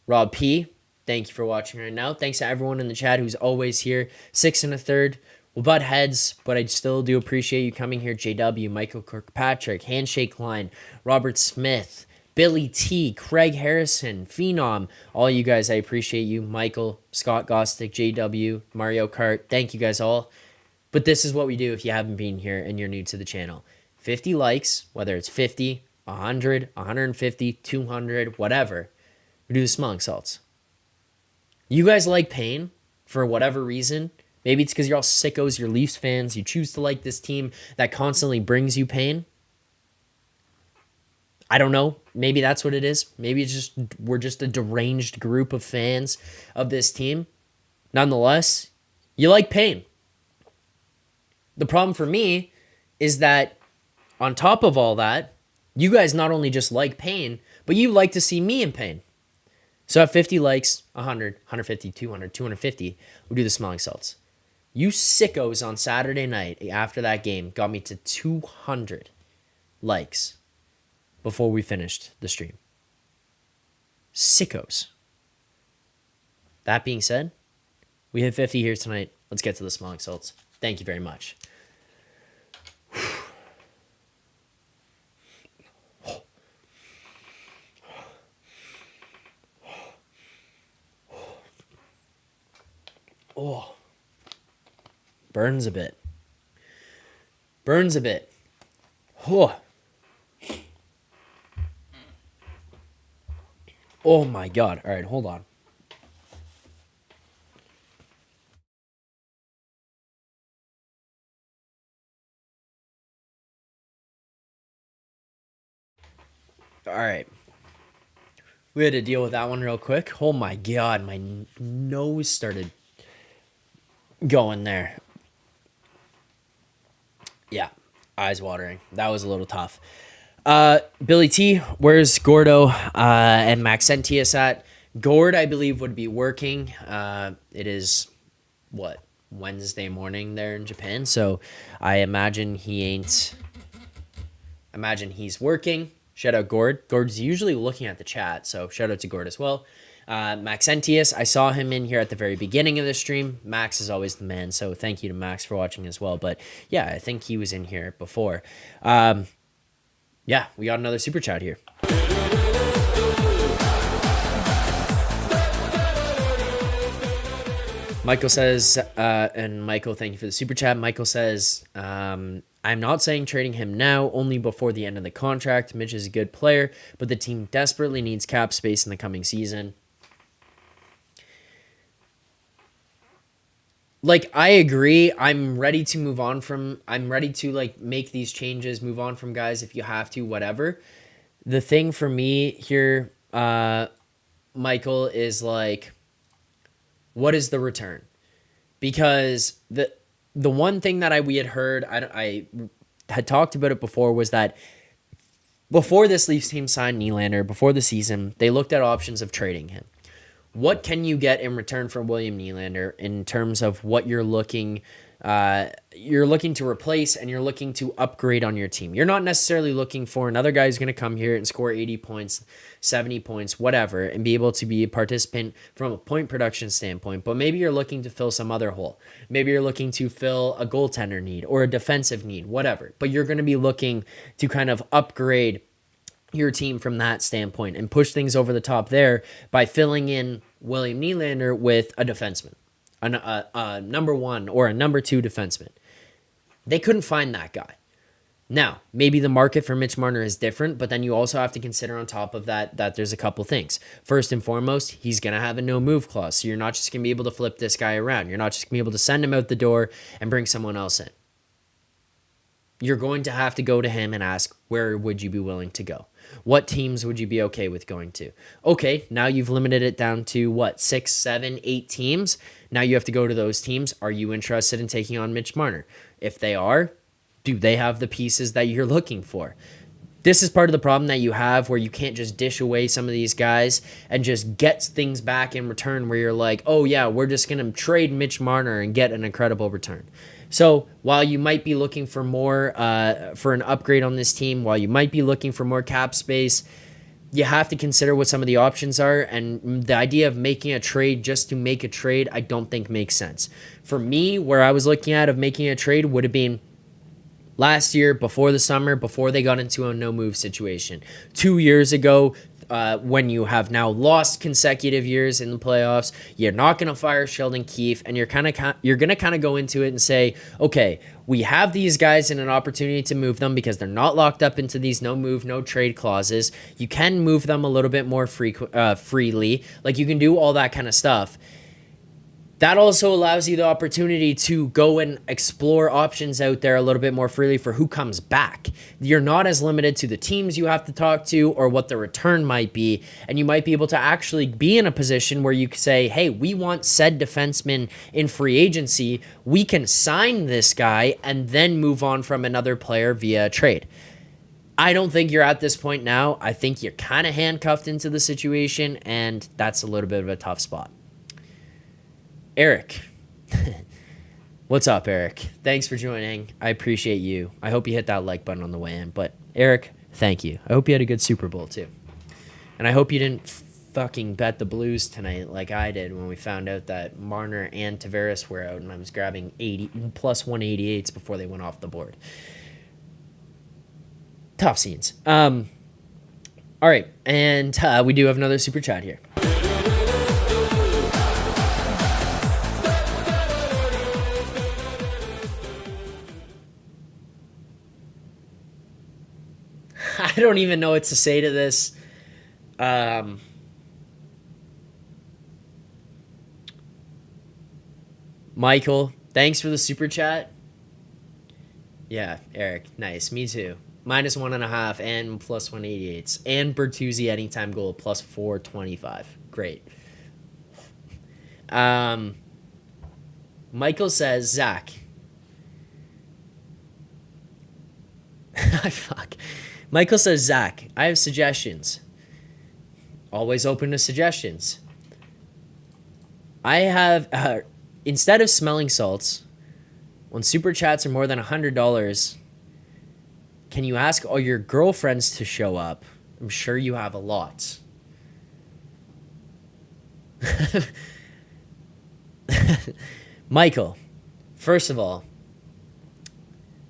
Rob P., thank you for watching right now. Thanks to everyone in the chat who's always here. 6 1/3. We'll butt heads, but I still do appreciate you coming here. JW, Michael Kirkpatrick, Handshake Line, Robert Smith, Billy T, Craig Harrison, Phenom, all you guys, I appreciate you. Michael, Scott Gostick, JW, Mario Kart, thank you guys all. But this is what we do if you haven't been here and you're new to the channel. 50 likes, whether it's 50, 100, 150, 200, whatever. We do the smelling salts. You guys like pain for whatever reason. Maybe it's because you're all sickos, you're Leafs fans. You choose to like this team that constantly brings you pain. I don't know. Maybe that's what it is. Maybe it's just we're just a deranged group of fans of this team. Nonetheless, you like pain. The problem for me is that on top of all that, you guys not only just like pain, but you like to see me in pain. So at 50 likes, 100, 150, 200, 250, we do the smelling salts. You sickos on Saturday night after that game got me to 200 likes before we finished the stream. Sickos. That being said, we hit 50 here tonight. Let's get to the smelling salts. Thank you very much. Oh, burns a bit. Burns a bit. Oh. Oh my God. All right, hold on. All right. We had to deal with that one real quick. Oh my God, my nose started going there. Yeah, eyes watering. That was a little tough. Billy T, where's Gordo and Maxentius at? Gord, I believe, would be working. It is, what, Wednesday morning there in Japan, so I imagine he's working. Shout out Gord. Gord's usually looking at the chat, so shout out to Gord as well. Maxentius, I saw him in here at the very beginning of the stream. Max is always the man, so thank you to Max for watching as well. But yeah, I think he was in here before. Yeah, we got another super chat here. Michael says, and Michael, thank you for the super chat. Michael says, I'm not saying trading him now, only before the end of the contract. Mitch is a good player, but the team desperately needs cap space in the coming season. Like, I agree. I'm ready to move on from, I'm ready to, like, make these changes, move on from guys if you have to, whatever. The thing for me here, Michael, is, like, what is the return? Because the one thing that we had heard, I had talked about it before, was that before this Leafs team signed Nylander, before the season, they looked at options of trading him. What can you get in return for William Nylander in terms of what you're looking to replace and you're looking to upgrade on your team? You're not necessarily looking for another guy who's going to come here and score 80 points, 70 points, whatever, and be able to be a participant from a point production standpoint. But maybe you're looking to fill some other hole. Maybe you're looking to fill a goaltender need or a defensive need, whatever. But you're going to be looking to kind of upgrade your team from that standpoint and push things over the top there by filling in William Nylander with a defenseman, a number one or a number two defenseman. They couldn't find that guy. Now, maybe the market for Mitch Marner is different, but then you also have to consider on top of that there's a couple things. First and foremost, he's going to have a no-move clause, so you're not just going to be able to flip this guy around. You're not just going to be able to send him out the door and bring someone else in. You're going to have to go to him and ask, where would you be willing to go? What teams would you be okay with going to? Okay, now you've limited it down to, what, 6, 7, 8 teams? Now you have to go to those teams. Are you interested in taking on Mitch Marner? If they are, do they have the pieces that you're looking for? This is part of the problem that you have where you can't just dish away some of these guys and just get things back in return where you're like, oh yeah, we're just going to trade Mitch Marner and get an incredible return. So while you might be looking for more, for an upgrade on this team, while you might be looking for more cap space, you have to consider what some of the options are, and the idea of making a trade just to make a trade, I don't think makes sense. For me, where I was looking at of making a trade would have been last year, before the summer, before they got into a no-move situation. 2 years ago, when you have now lost consecutive years in the playoffs, you're not going to fire Sheldon Keefe, and you're going to kind of go into it and say, okay, we have these guys in an opportunity to move them because they're not locked up into these no move, no trade clauses. You can move them a little bit more freely. Like, you can do all that kind of stuff. That also allows you the opportunity to go and explore options out there a little bit more freely for who comes back. You're not as limited to the teams you have to talk to or what the return might be, and you might be able to actually be in a position where you can say, hey, we want said defenseman in free agency. We can sign this guy and then move on from another player via a trade. I don't think you're at this point now. I think you're kind of handcuffed into the situation, and that's a little bit of a tough spot. Eric. What's up, Eric? Thanks for joining. I appreciate you. I hope you hit that like button on the way in. But, Eric, thank you. I hope you had a good Super Bowl, too. And I hope you didn't fucking bet the Blues tonight like I did when we found out that Marner and Tavares were out and I was grabbing plus 188s before they went off the board. Tough scenes. All right, and we do have another super chat here. I don't even know what to say to this. Michael, thanks for the super chat. Yeah, Eric, nice. Me too. Minus 1.5 and plus 188s. And Bertuzzi anytime goal plus 425. Great. Michael says, Zack. Fuck. Michael says, Zack, I have suggestions. Always open to suggestions. I have, instead of smelling salts, when super chats are more than $100, can you ask all your girlfriends to show up? I'm sure you have a lot. Michael, first of all,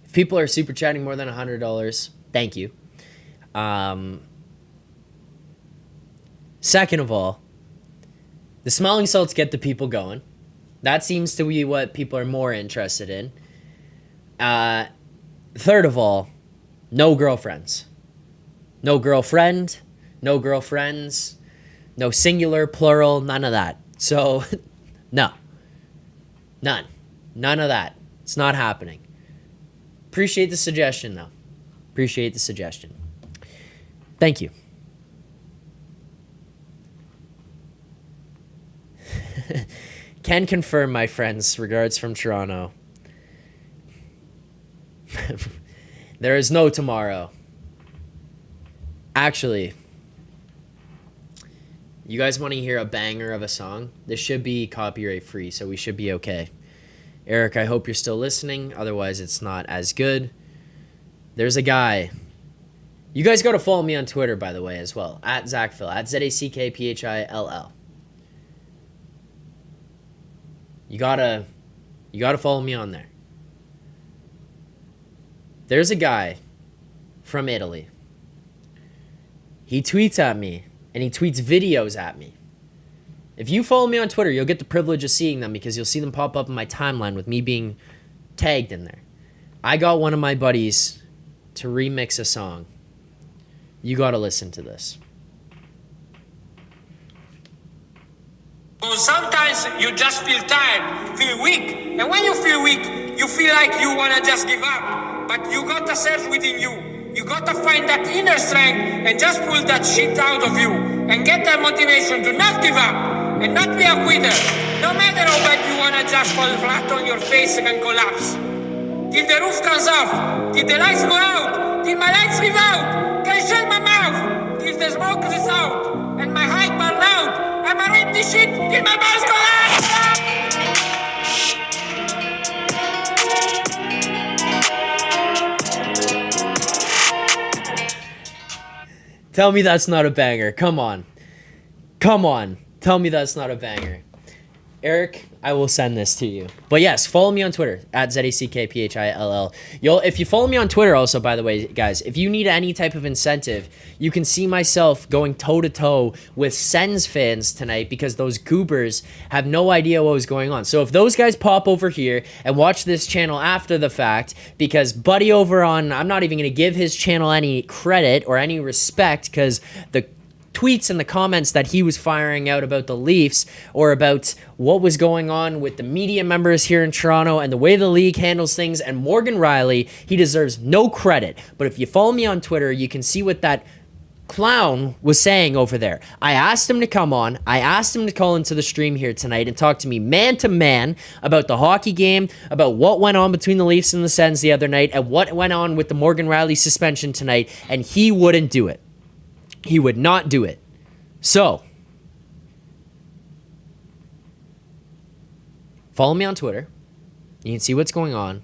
if people are super chatting more than $100, thank you. Second of all, the smelling salts get the people going. That seems to be what people are more interested in. Third of all, no girlfriends. No girlfriend, no girlfriends, no singular, plural, none of that. So, no. None. None of that. It's not happening. Appreciate the suggestion, though. Appreciate the suggestion. Thank you. Can confirm, my friends. Regards from Toronto. There is no tomorrow. Actually, you guys want to hear a banger of a song? This should be copyright free, so we should be okay. Eric, I hope you're still listening. Otherwise, it's not as good. There's a guy. You guys got to follow me on Twitter, by the way, as well. At Zackphill. At ZackPhill. You gotta follow me on there. There's a guy from Italy. He tweets at me, and he tweets videos at me. If you follow me on Twitter, you'll get the privilege of seeing them because you'll see them pop up in my timeline with me being tagged in there. I got one of my buddies to remix a song. You gotta listen to this. Sometimes you just feel tired, feel weak. And when you feel weak, you feel like you want to just give up. But you got a self within you. You got to find that inner strength and just pull that shit out of you. And get that motivation to not give up and not be a quitter. No matter how bad you want to just fall flat on your face and collapse. Till the roof comes off, till the lights go out, till my lights leave out, can I shut my mouth, till the smoke is out, and my heart burn out. I'ma rip this shit till my balls go out. Tell me that's not a banger. Come on. Come on. Tell me that's not a banger. Eric, I will send this to you. But yes, follow me on Twitter at ZACKPHILL. If you follow me on Twitter also, by the way, guys, if you need any type of incentive, you can see myself going toe-to-toe with Sens fans tonight because those goobers have no idea what was going on. So if those guys pop over here and watch this channel after the fact, because Buddy over on, I'm not even going to give his channel any credit or any respect because the tweets and the comments that he was firing out about the Leafs or about what was going on with the media members here in Toronto and the way the league handles things and Morgan Rielly, he deserves no credit. But if you follow me on Twitter, you can see what that clown was saying over there. I asked him to come on. I asked him to call into the stream here tonight and talk to me man to man about the hockey game, about what went on between the Leafs and the Sens the other night, and what went on with the Morgan Rielly suspension tonight, and he wouldn't do it. He would not do it. So, follow me on Twitter. You can see what's going on.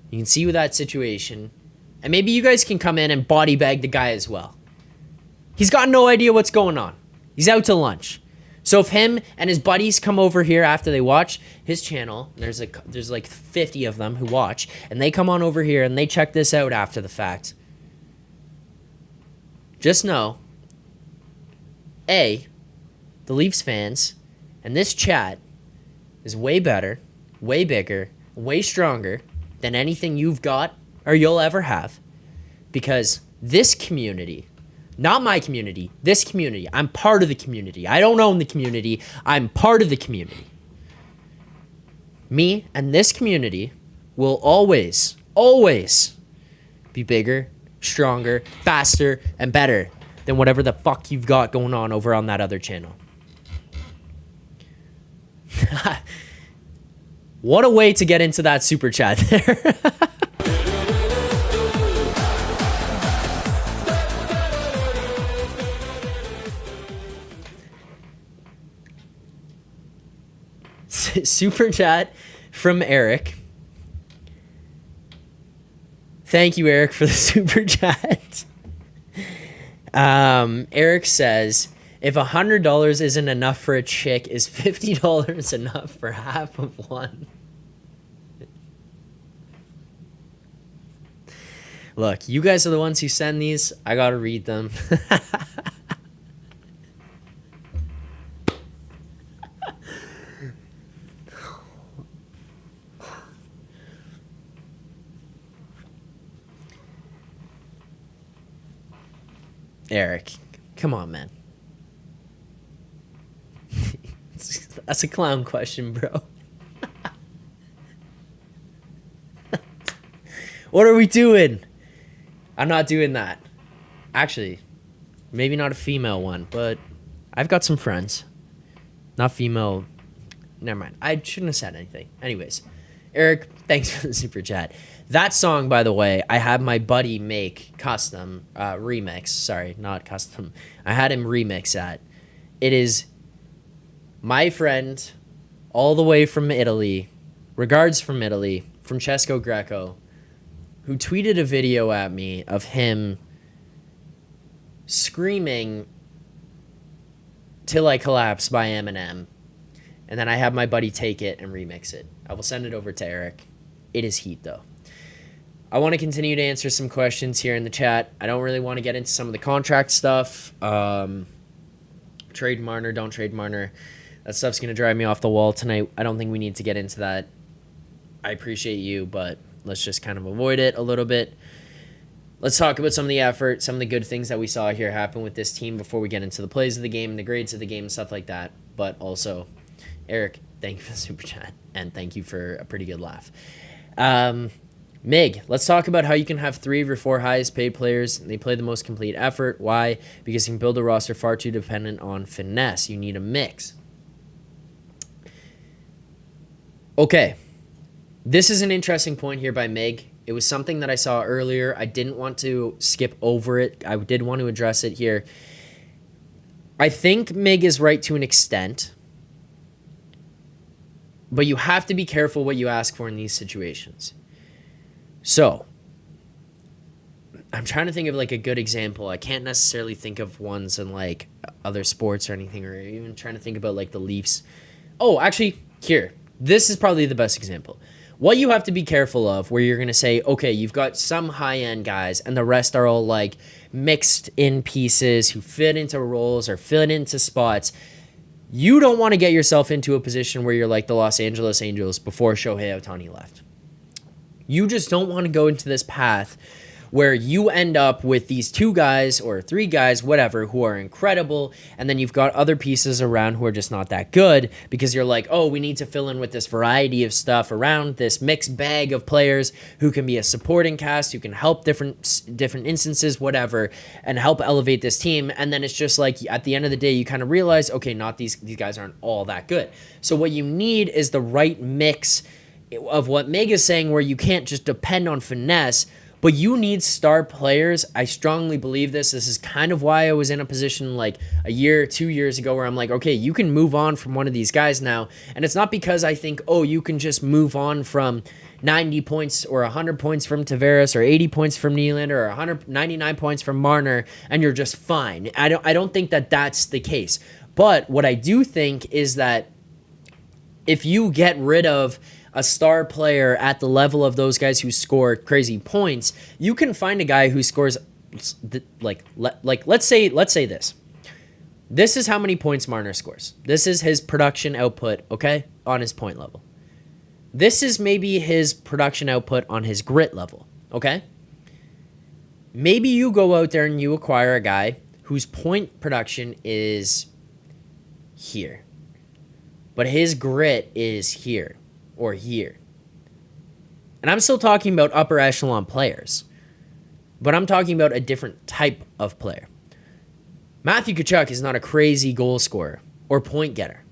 You can see that situation. And maybe you guys can come in and body bag the guy as well. He's got no idea what's going on. He's out to lunch. So if him and his buddies come over here after they watch his channel, there's like 50 of them who watch, and they come on over here and they check this out after the fact, just know, A, the Leafs fans and this chat is way better, way bigger, way stronger than anything you've got or you'll ever have. Because this community, not my community, this community, I'm part of the community. I don't own the community. I'm part of the community. Me and this community will always, always be bigger, stronger, faster, and better than whatever the fuck you've got going on over on that other channel. What a way to get into that super chat there. Super chat from Eric. Thank you, Eric, for the super chat. Eric says, if $100 isn't enough for a chick, is $50 enough for half of one? Look, you guys are the ones who send these. I gotta read them. Eric, come on, man. That's a clown question, bro. What are we doing? I'm not doing that. Actually, maybe not a female one, but I've got some friends. Not female. Never mind. I shouldn't have said anything. Anyways, Eric, thanks for the super chat. That song, by the way, I had my buddy make custom remix. Sorry, not custom. I had him remix that. It is my friend all the way from Italy, regards from Italy, Francesco Greco, who tweeted a video at me of him screaming "Till I Collapse" by Eminem. And then I have my buddy take it and remix it. I will send it over to Eric. It is heat, though. I want to continue to answer some questions here in the chat. I don't really want to get into some of the contract stuff. Trade Marner, don't trade Marner. That stuff's going to drive me off the wall tonight. I don't think we need to get into that. I appreciate you, but let's just kind of avoid it a little bit. Let's talk about some of the effort, some of the good things that we saw here happen with this team before we get into the plays of the game, the grades of the game, and stuff like that. But also, Eric, thank you for the super chat, and thank you for a pretty good laugh. Mig, let's talk about how you can have 3 of your 4 highest paid players. They play the most complete effort. Why? Because you can build a roster far too dependent on finesse. You need a mix. Okay. This is an interesting point here by Mig. It was something that I saw earlier. I didn't want to skip over it. I did want to address it here. I think Mig is right to an extent, but you have to be careful what you ask for in these situations. So, I'm trying to think of like a good example. I can't necessarily think of ones in like other sports or anything, or even trying to think about like the Leafs. Oh, actually, here. This is probably the best example. What you have to be careful of, where you're going to say, okay, you've got some high-end guys, and the rest are all like mixed in pieces who fit into roles or fit into spots. You don't want to get yourself into a position where you're like the Los Angeles Angels before Shohei Ohtani left. You just don't want to go into this path where you end up with these 2 guys or 3 guys, whatever, who are incredible, and then you've got other pieces around who are just not that good because you're like, oh, we need to fill in with this variety of stuff around this mixed bag of players who can be a supporting cast, who can help different instances, whatever, and help elevate this team. And then it's just like at the end of the day, you kind of realize, okay, not these guys aren't all that good. So what you need is the right mix of what Meg is saying, where you can't just depend on finesse, but you need star players. I strongly believe this. This is kind of why I was in a position like a year, 2 years ago where I'm like, okay, you can move on from one of these guys now. And it's not because I think, oh, you can just move on from 90 points or 100 points from Tavares or 80 points from Nylander or 199 points from Marner and you're just fine. I don't think that that's the case. But what I do think is that if you get rid of a star player at the level of those guys who score crazy points, you can find a guy who scores like let's say this. This is how many points Marner scores. This is his production output, okay, on his point level. This is maybe his production output on his grit level, okay? Maybe you go out there and you acquire a guy whose point production is here, but his grit is here or here. And I'm still talking about upper echelon players, but I'm talking about a different type of player. Matthew Tkachuk is not a crazy goal scorer or point getter,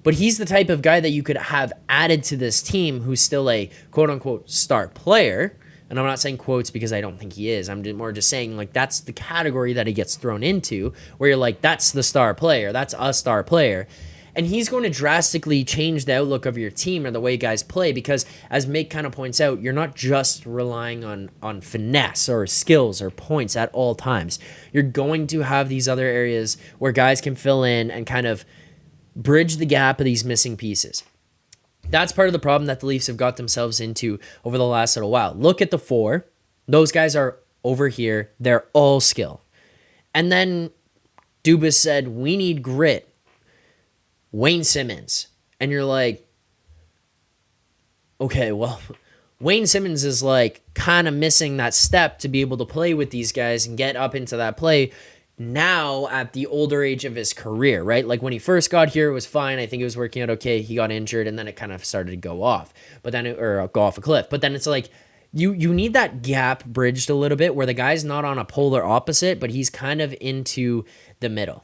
but he's the type of guy that you could have added to this team who's still a quote-unquote star player. And I'm not saying quotes because I don't think he is. I'm more just saying like that's the category that he gets thrown into, where you're like, that's the star player. That's a star player. And he's going to drastically change the outlook of your team or the way guys play because, as Mick kind of points out, you're not just relying on finesse or skills or points at all times. You're going to have these other areas where guys can fill in and kind of bridge the gap of these missing pieces. That's part of the problem that the Leafs have got themselves into over the last little while. Look at the 4. Those guys are over here. They're all skill. And then Dubas said, we need grit. Wayne Simmons. And you're like, okay, well, Wayne Simmons is like kind of missing that step to be able to play with these guys and get up into that play now at the older age of his career, right? Like when he first got here, it was fine. I think it was working out okay. He got injured and then it kind of started to go off, or go off a cliff. But then it's like, you need that gap bridged a little bit where the guy's not on a polar opposite, but he's kind of into the middle.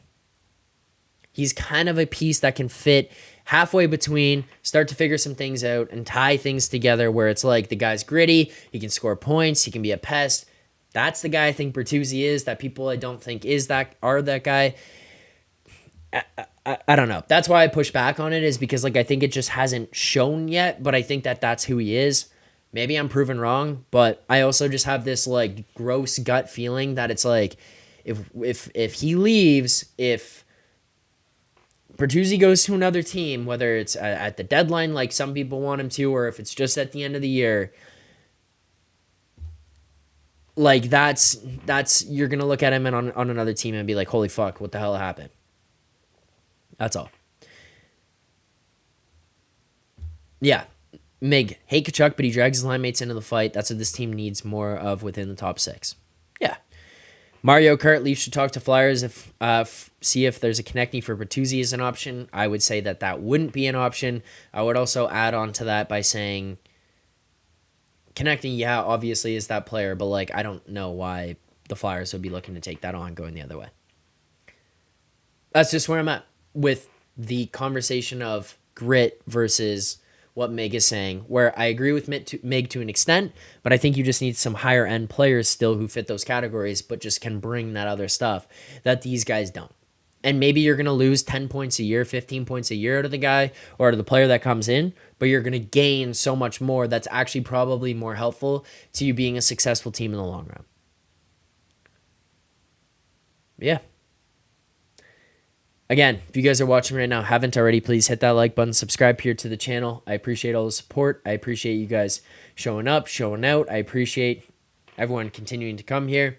He's kind of a piece that can fit halfway between, start to figure some things out and tie things together where it's like the guy's gritty, he can score points, he can be a pest. That's the guy I think Bertuzzi is, that people I don't think are that guy. I don't know. That's why I push back on it, is because like I think it just hasn't shown yet, but I think that that's who he is. Maybe I'm proven wrong, but I also just have this like gross gut feeling that it's like if he leaves, if Bertuzzi goes to another team, whether it's at the deadline like some people want him to, or if it's just at the end of the year, like that's you're going to look at him and on another team and be like, holy fuck, what the hell happened? That's all. Yeah, Mig, hate Tkachuk, but he drags his line mates into the fight. That's what this team needs more of within the top 6. Yeah. Mario Kart, Leafs should talk to Flyers if see if there's a connecting for Bertuzzi as an option. I would say that wouldn't be an option. I would also add on to that by saying connecting, yeah, obviously is that player, but like I don't know why the Flyers would be looking to take that on going the other way. That's just where I'm at with the conversation of grit versus what Meg is saying, where I agree with Meg to an extent, but I think you just need some higher end players still who fit those categories, but just can bring that other stuff that these guys don't. And maybe you're going to lose 10 points a year, 15 points a year out of the guy or out of the player that comes in, but you're going to gain so much more that's actually probably more helpful to you being a successful team in the long run. yeah. Again, if you guys are watching right now, haven't already, please hit that like button, subscribe here to the channel. I appreciate all the support. I appreciate you guys showing up, showing out. I appreciate everyone continuing to come here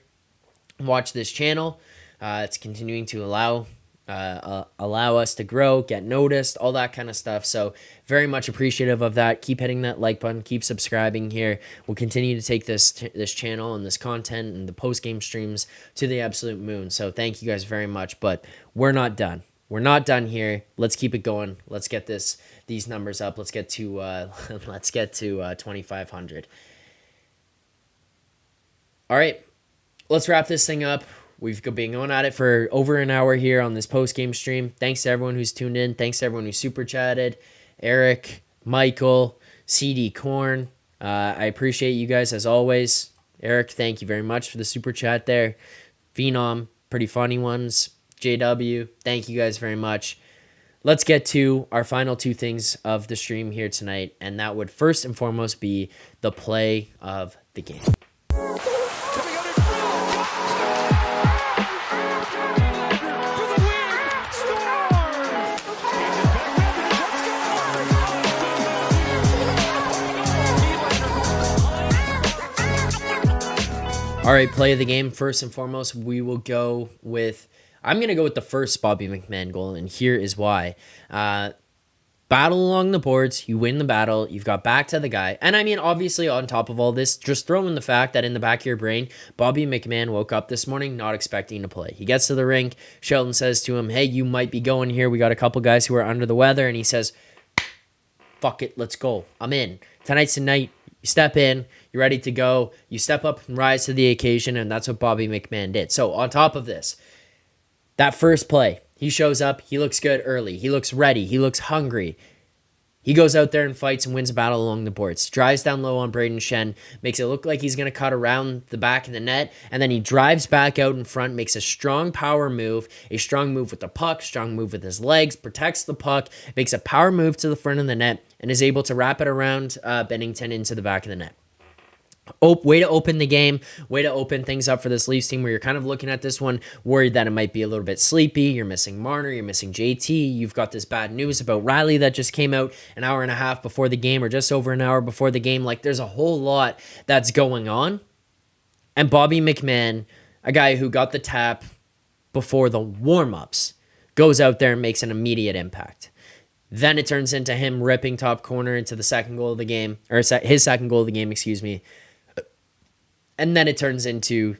and watch this channel. It's continuing to allow us to grow, get noticed, all that kind of stuff. So very much appreciative of that. Keep hitting that like button, keep subscribing here. We'll continue to take this channel and this content and the post-game streams to the absolute moon. So thank you guys very much, but we're not done. We're not done here. Let's keep it going. Let's get these numbers up. Let's get to 2,500. All right, let's wrap this thing up. We've been going at it for over an hour here on this post-game stream. Thanks to everyone who's tuned in. Thanks to everyone who super chatted. Eric, Michael, CD Corn. I appreciate you guys as always. Eric, thank you very much for the super chat there. Phenom, pretty funny ones. JW, thank you guys very much. Let's get to our final two things of the stream here tonight, and that would first and foremost be the play of the game. All right, play of the game. First and foremost, we will go with, I'm going to go with the first Bobby McMann goal, and here is why. Battle along the boards, you win the battle, you've got back to the guy. And I mean, obviously, on top of all this, just throw in the fact that in the back of your brain, Bobby McMann woke up this morning not expecting to play. He gets to the rink, Sheldon says to him, hey, you might be going here. We got a couple guys who are under the weather, and he says, fuck it, let's go. I'm in. Tonight's the night. You step in, you're ready to go, you step up and rise to the occasion, and that's what Bobby McMann did. So on top of this, that first play, he shows up, he looks good early, he looks ready, he looks hungry. He goes out there and fights and wins a battle along the boards. Drives down low on Braden Shen, makes it look like he's going to cut around the back of the net, and then he drives back out in front, makes a strong power move, a strong move with the puck, strong move with his legs, protects the puck, makes a power move to the front of the net, and is able to wrap it around Bennington into the back of the net. Way to open the game, way to open things up for this Leafs team where you're kind of looking at this one, worried that it might be a little bit sleepy. You're missing Marner, you're missing JT. You've got this bad news about Rielly that just came out an hour and a half before the game or just over an hour before the game. Like, there's a whole lot that's going on. And Bobby McMann, a guy who got the tap before the warm-ups, goes out there and makes an immediate impact. Then it turns into him ripping top corner into the second goal of the game, or his second goal of the game, excuse me. And then it turns into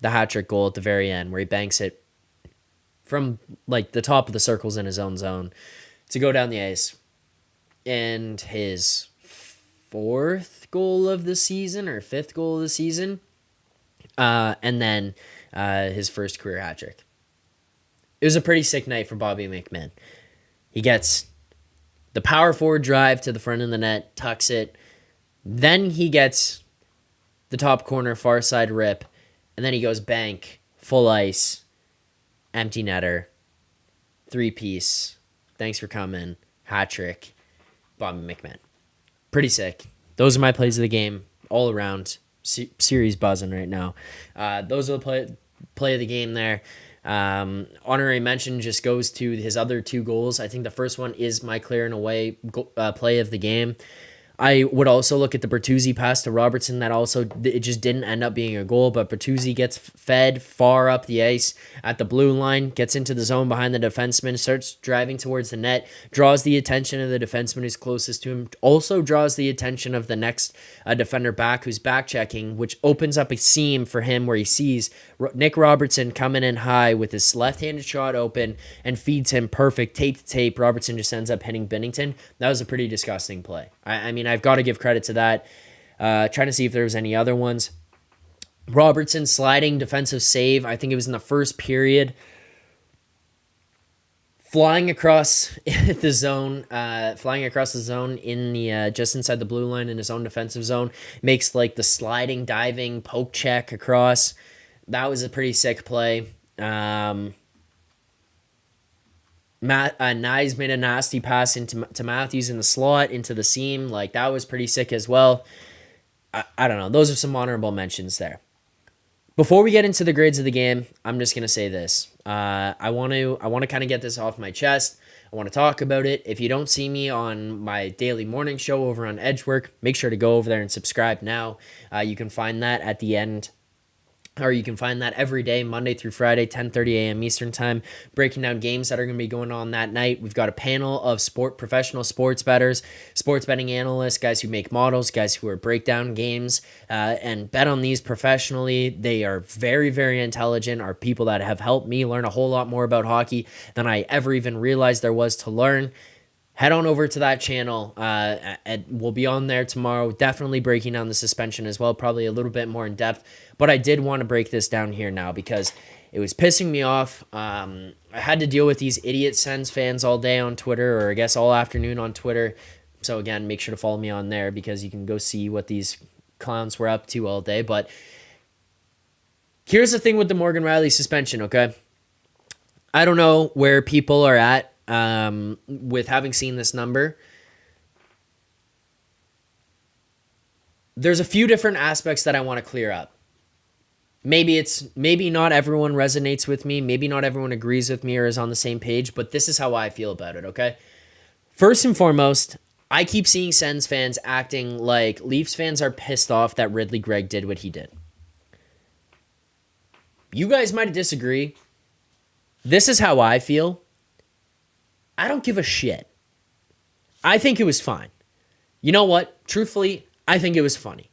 the hat-trick goal at the very end where he banks it from like the top of the circles in his own zone to go down the ice. And his fourth goal of the season or fifth goal of the season. And then his first career hat-trick. It was a pretty sick night for Bobby McMann. He gets the power forward drive to the front of the net, tucks it. Then he gets the top corner, far side rip, and then he goes bank, full ice, empty netter, three-piece, thanks for coming, hat-trick, Bobby McMann. Pretty sick. Those are my plays of the game, all around, series buzzing right now. Those are the play of the game there. Honorary mention just goes to his other two goals. I think the first one is my clear and away play of the game. I would also look at the Bertuzzi pass to Robertson. That also, it just didn't end up being a goal, but Bertuzzi gets fed far up the ice at the blue line, gets into the zone behind the defenseman, starts driving towards the net, draws the attention of the defenseman who's closest to him, also draws the attention of the next defender back who's back checking, which opens up a seam for him where he sees Nick Robertson coming in high with his left-handed shot open and feeds him perfect tape to tape. Robertson just ends up hitting Bennington. That was a pretty disgusting play. I mean, I've got to give credit to that. Trying to see if there was any other ones. Robertson sliding defensive save. I think it was in the first period. Flying across the zone, in the just inside the blue line in his own defensive zone. Makes like the sliding, diving, poke check across. That was a pretty sick play. Nyes made a nasty pass to Matthews in the slot, into the seam. Like, that was pretty sick as well. I don't know. Those are some honorable mentions there. Before we get into the grades of the game, I'm just gonna say this. I want to kind of get this off my chest. I want to talk about it. If you don't see me on my daily morning show over on Edgework, make sure to go over there and subscribe now. You can find that at the end, or you can find that every day, Monday through Friday, 10:30 a.m. Eastern Time, breaking down games that are going to be going on that night. We've got a panel of professional sports bettors, sports betting analysts, guys who make models, guys who are break down games and bet on these professionally. They are very, very intelligent, are people that have helped me learn a whole lot more about hockey than I ever even realized there was to learn. Head on over to that channel. We'll be on there tomorrow, definitely breaking down the suspension as well, probably a little bit more in depth. But I did want to break this down here now because it was pissing me off. I had to deal with these idiot Sens fans all day on Twitter, or I guess all afternoon on Twitter. So again, make sure to follow me on there because you can go see what these clowns were up to all day. But here's the thing with the Morgan Rielly suspension, okay? I don't know where people are at with having seen this number. There's a few different aspects that I want to clear up. Maybe not everyone resonates with me, maybe not everyone agrees with me or is on the same page, but this is how I feel about it, okay? First and foremost, I keep seeing Sens fans acting like Leafs fans are pissed off that Ridley Gregg did what he did. You guys might disagree. This is how I feel. I don't give a shit. I think it was fine. You know what? Truthfully, I think it was funny.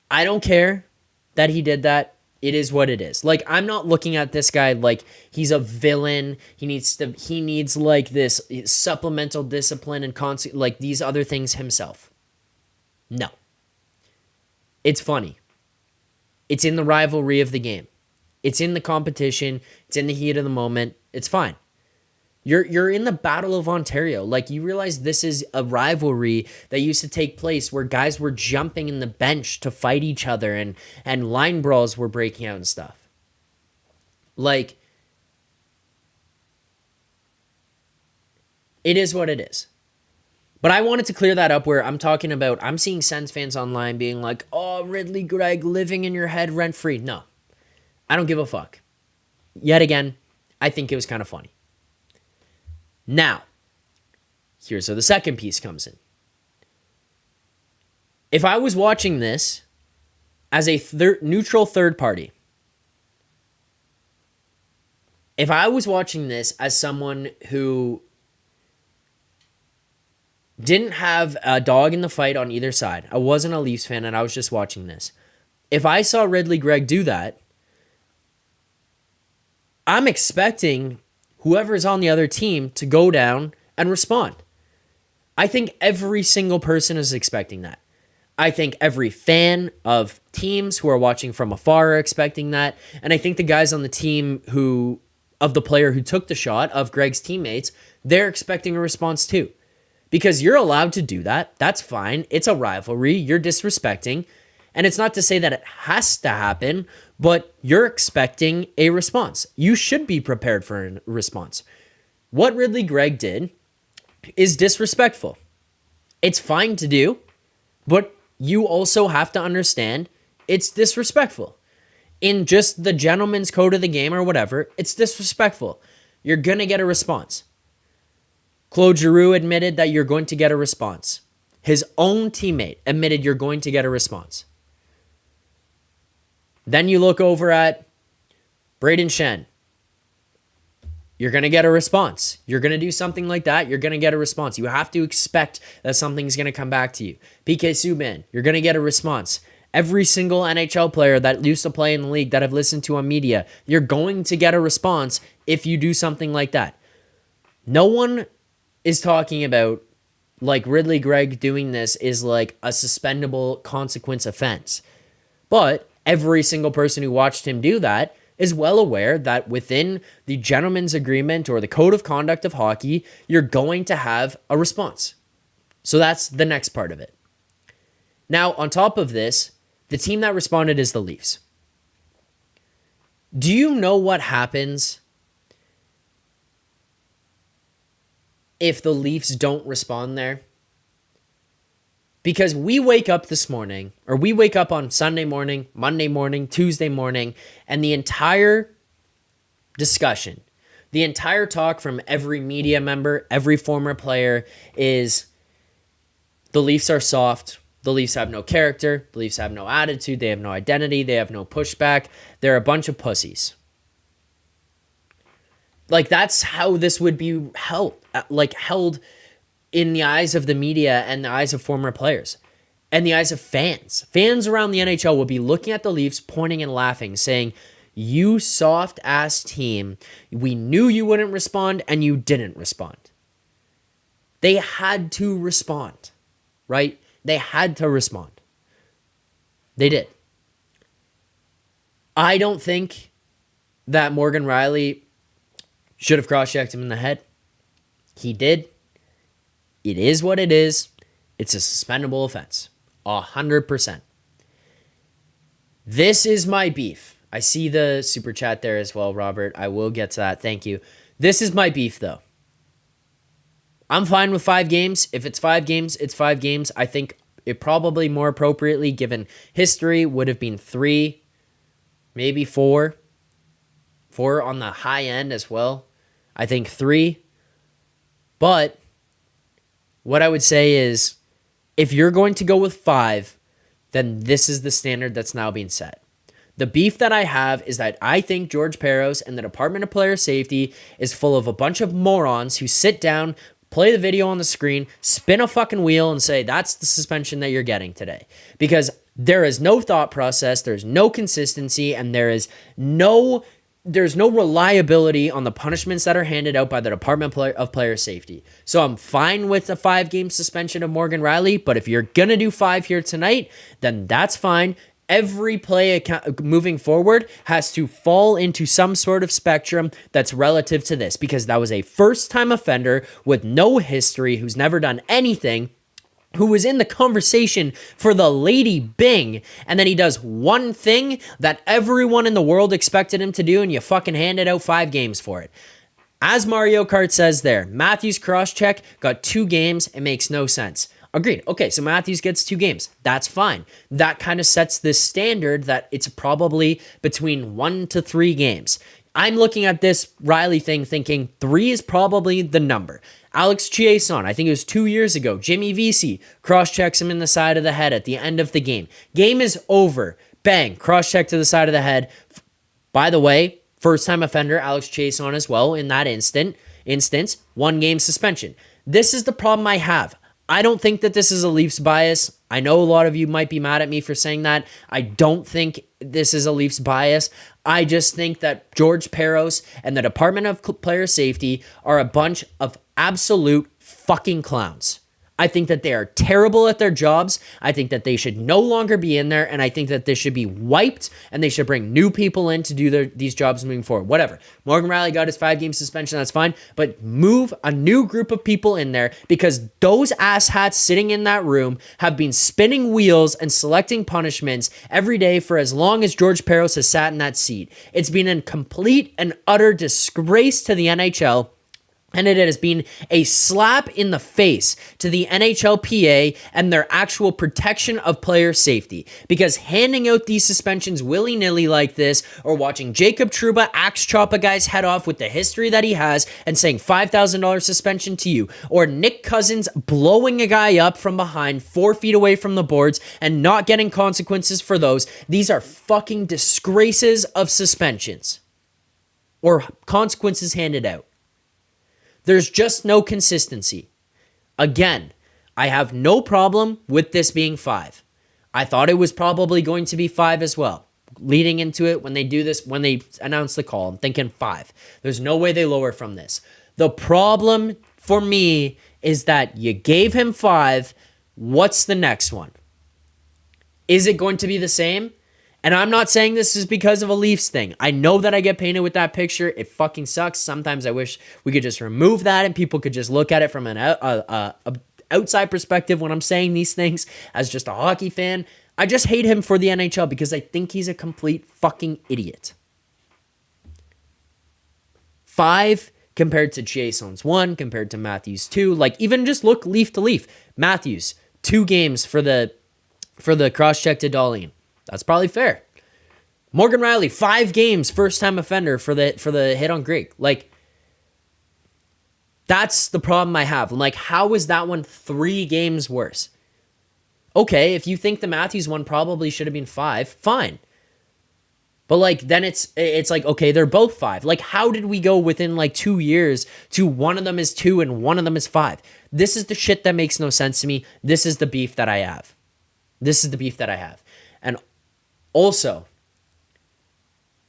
I don't care that he did that. It is what it is. Like, I'm not looking at this guy like he's a villain. He needs like this supplemental discipline and like these other things himself. No. It's funny. It's in the rivalry of the game. It's in the competition. It's in the heat of the moment. It's fine. You're in the Battle of Ontario. Like, you realize this is a rivalry that used to take place where guys were jumping in the bench to fight each other and line brawls were breaking out and stuff. Like, it is what it is. But I wanted to clear that up where I'm seeing Sens fans online being like, oh, Ridley Gregg living in your head rent-free. No, I don't give a fuck. Yet again, I think it was kind of funny. Now, here's where the second piece comes in. If I was watching this as a neutral third party, if I was watching this as someone who didn't have a dog in the fight on either side, I wasn't a Leafs fan and I was just watching this. If I saw Ridley Gregg do that, I'm expecting whoever is on the other team to go down and respond. I think every single person is expecting that. I think every fan of teams who are watching from afar are expecting that. And I think the guys on the team of the player who took the shot, of Gregg's teammates, they're expecting a response too. Because you're allowed to do that. That's fine. It's a rivalry. You're disrespecting. And it's not to say that it has to happen, but you're expecting a response. You should be prepared for a response. What Ridley Gregg did is disrespectful. It's fine to do, but you also have to understand it's disrespectful. In just the gentleman's code of the game or whatever, it's disrespectful. You're going to get a response. Claude Giroux admitted that you're going to get a response. His own teammate admitted you're going to get a response. Then you look over at Braden Shen. You're going to get a response. You're going to do something like that. You're going to get a response. You have to expect that something's going to come back to you. PK Subban, you're going to get a response. Every single NHL player that used to play in the league that I've listened to on media, you're going to get a response if you do something like that. No one is talking about like Ridley Gregg doing this is like a suspendable consequence offense. But every single person who watched him do that is well aware that within the gentleman's agreement or the code of conduct of hockey, you're going to have a response. So that's the next part of it. Now, on top of this, the team that responded is the Leafs. Do you know what happens if the Leafs don't respond there? Because we wake up this morning, or we wake up on Sunday morning, Monday morning, Tuesday morning, and the entire discussion, the entire talk from every media member, every former player is the Leafs are soft. The Leafs have no character. The Leafs have no attitude. They have no identity. They have no pushback. They're a bunch of pussies. Like, that's how this would be held in the eyes of the media and the eyes of former players and the eyes of fans. Fans around the NHL will be looking at the Leafs, pointing and laughing, saying, you soft-ass team, we knew you wouldn't respond, and you didn't respond. They had to respond, right? They had to respond. They did. I don't think that Morgan Rielly should have cross-checked him in the head. He did. It is what it is. It's a suspendable offense. 100%. This is my beef. I see the super chat there as well, Robert. I will get to that. Thank you. This is my beef, though. I'm fine with 5 games. If it's 5 games, it's 5 games. I think it probably more appropriately, given history, would have been 3, maybe 4. 4 on the high end as well. I think 3. But what I would say is, if you're going to go with 5, then this is the standard that's now being set. The beef that I have is that I think George Parayko and the Department of Player Safety is full of a bunch of morons who sit down, play the video on the screen, spin a fucking wheel, and say, that's the suspension that you're getting today. Because there is no thought process, there's no consistency, and there's no reliability on the punishments that are handed out by the Department of Player Safety. So I'm fine with a 5-game suspension of Morgan Rielly, but if you're going to do 5 here tonight, then that's fine. Every play moving forward has to fall into some sort of spectrum that's relative to this, because that was a first-time offender with no history, who's never done anything, who was in the conversation for the Lady Bing, and then he does one thing that everyone in the world expected him to do, and you fucking handed out 5 games for it. As Mario Kart says there, Matthews cross-check got 2 games. It makes no sense. Agreed. Okay, so Matthews gets 2 games. That's fine. That kind of sets this standard that it's probably between 1 to 3 games. I'm looking at this Rielly thing thinking 3 is probably the number. Alex Chiasson, I think it was 2 years ago, Jimmy Vesey cross-checks him in the side of the head at the end of the game. Game is over. Bang, cross-check to the side of the head. By the way, first-time offender, Alex Chiasson as well in that instance, 1-game suspension. This is the problem I have. I don't think that this is a Leafs bias. I know a lot of you might be mad at me for saying that. I don't think this is a Leafs bias. I just think that George Parayko and the Department of Player Safety are a bunch of absolute fucking clowns. I think that they are terrible at their jobs. I think that they should no longer be in there, and I think that this should be wiped, and they should bring new people in to do these jobs moving forward. Whatever. Morgan Rielly got his 5-game suspension, that's fine, but move a new group of people in there, because those asshats sitting in that room have been spinning wheels and selecting punishments every day for as long as George Parayko has sat in that seat. It's been a complete and utter disgrace to the NHL. And it has been a slap in the face to the NHLPA and their actual protection of player safety. Because handing out these suspensions willy-nilly like this, or watching Jacob Trouba axe chop a guy's head off with the history that he has and saying $5,000 suspension to you, or Nick Cousins blowing a guy up from behind 4 feet away from the boards and not getting consequences for those, these are fucking disgraces of suspensions. Or consequences handed out. There's just no consistency. Again, I have no problem with this being 5. I thought it was probably going to be 5 as well. Leading into it, when they do this, when they announce the call, I'm thinking 5. There's no way they lower from this. The problem for me is that you gave him 5. What's the next one? Is it going to be the same? And I'm not saying this is because of a Leafs thing. I know that I get painted with that picture. It fucking sucks. Sometimes I wish we could just remove that and people could just look at it from an outside perspective when I'm saying these things as just a hockey fan. I just hate him for the NHL because I think he's a complete fucking idiot. 5 compared to Chiasson's 1, compared to Matthews' 2. Like, even just look leaf to leaf. Matthews, 2 games for the cross-check to Dahlin. That's probably fair. Morgan Rielly, 5 games, first-time offender for the hit on Greek. Like, that's the problem I have. I'm like, how is that one 3 games worse? Okay, if you think the Matthews one probably should have been 5, fine. But like, then it's like, okay, they're both 5. Like, how did we go within like 2 years to one of them is 2 and one of them is 5? This is the shit that makes no sense to me. This is the beef that I have. And also,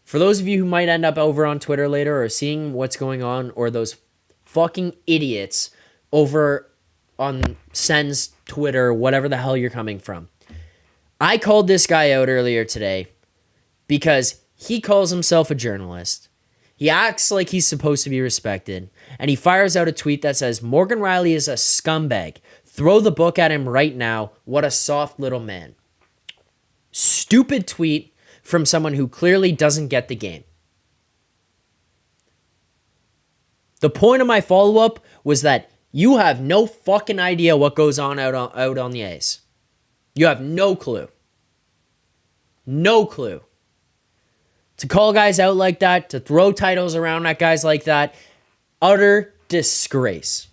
for those of you who might end up over on Twitter later or seeing what's going on, or those fucking idiots over on Sen's Twitter, whatever the hell you're coming from. I called this guy out earlier today because he calls himself a journalist. He acts like he's supposed to be respected, and he fires out a tweet that says, Morgan Rielly is a scumbag. Throw the book at him right now. What a soft little man. Stupid tweet from someone who clearly doesn't get the game. The point of my follow-up was that you have no fucking idea what goes on out on the ice. You have no clue. No clue. To call guys out like that, to throw titles around at guys like that, utter disgrace.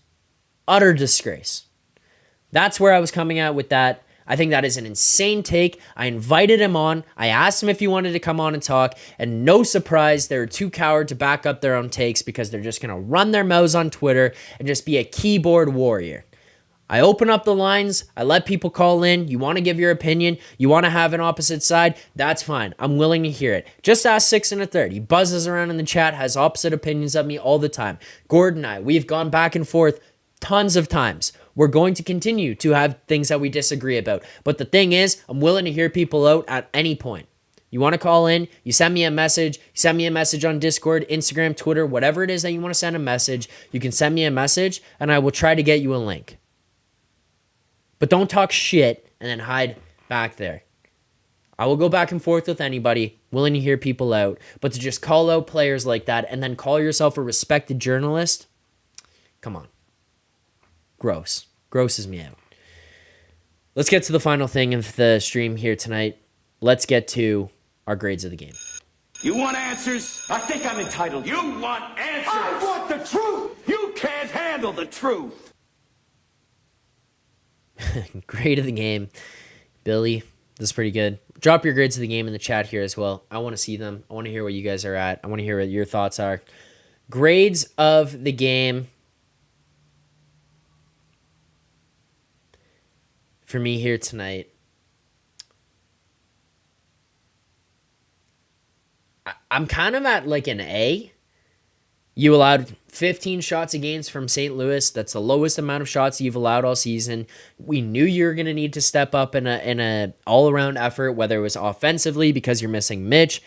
Utter disgrace. That's where I was coming at with that. I think that is an insane take. I invited him on. I asked him if he wanted to come on and talk. And no surprise, they're too coward to back up their own takes because they're just going to run their mouths on Twitter and just be a keyboard warrior. I open up the lines. I let people call in. You want to give your opinion. You want to have an opposite side. That's fine. I'm willing to hear it. Just ask 6 1/3. He buzzes around in the chat, has opposite opinions of me all the time. Gordon and I, we've gone back and forth tons of times. We're going to continue to have things that we disagree about. But the thing is, I'm willing to hear people out at any point. You want to call in, you send me a message, on Discord, Instagram, Twitter, whatever it is that you want to send a message, you can send me a message and I will try to get you a link. But don't talk shit and then hide back there. I will go back and forth with anybody, willing to hear people out. But to just call out players like that and then call yourself a respected journalist, come on. Gross. Grosses me out. Let's get to the final thing of the stream here tonight. Let's get to our grades of the game. You want answers? I think I'm entitled. You want answers? I want the truth! You can't handle the truth! Grade of the game. Billy, this is pretty good. Drop your grades of the game in the chat here as well. I want to see them. I want to hear what you guys are at. I want to hear what your thoughts are. Grades of the game. For me here tonight, I'm kind of at like an A. You allowed 15 shots against from St. Louis. That's the lowest amount of shots you've allowed all season. We knew you were going to need to step up in a all-around effort, whether it was offensively because you're missing Mitch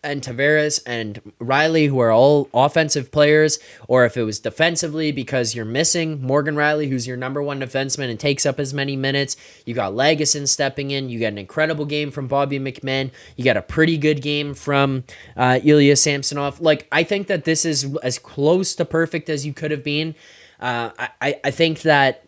and Tavares and Rielly, who are all offensive players, or if it was defensively because you're missing Morgan Rielly, who's your number 1 defenseman and takes up as many minutes. You got Lagesson stepping in. You got an incredible game from Bobby McMann. You got a pretty good game from Ilya Samsonov. Like, I think that this is as close to perfect as you could have been. I think that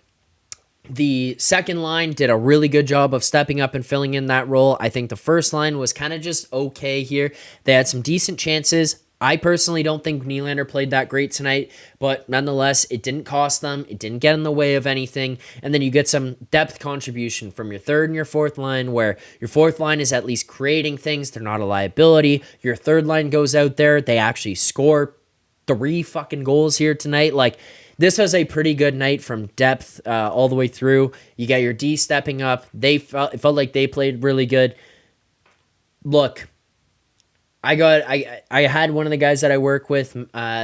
the second line did a really good job of stepping up and filling in that role. I think the first line was kind of just okay here. They had some decent chances. I personally don't think Nylander played that great tonight, but nonetheless, it didn't cost them. It didn't get in the way of anything. And then you get some depth contribution from your third and your fourth line, where your fourth line is at least creating things. They're not a liability. Your third line goes out there. They actually score 3 fucking goals here tonight. Like, this was a pretty good night from depth all the way through. You got your D stepping up. It felt like they played really good. Look, I had one of the guys that I work with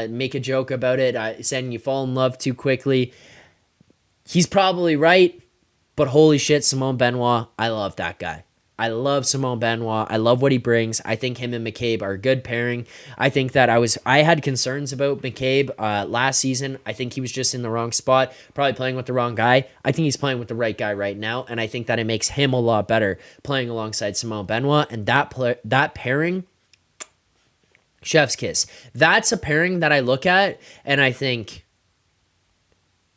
make a joke about it, saying you fall in love too quickly. He's probably right, but holy shit, Simone Benoit, I love that guy. I love Simone Benoit. I love what he brings. I think him and McCabe are a good pairing. I think that I had concerns about McCabe last season. I think he was just in the wrong spot, probably playing with the wrong guy. I think he's playing with the right guy right now, and I think that it makes him a lot better playing alongside Simone Benoit. And that pairing, chef's kiss. That's a pairing that I look at, and I think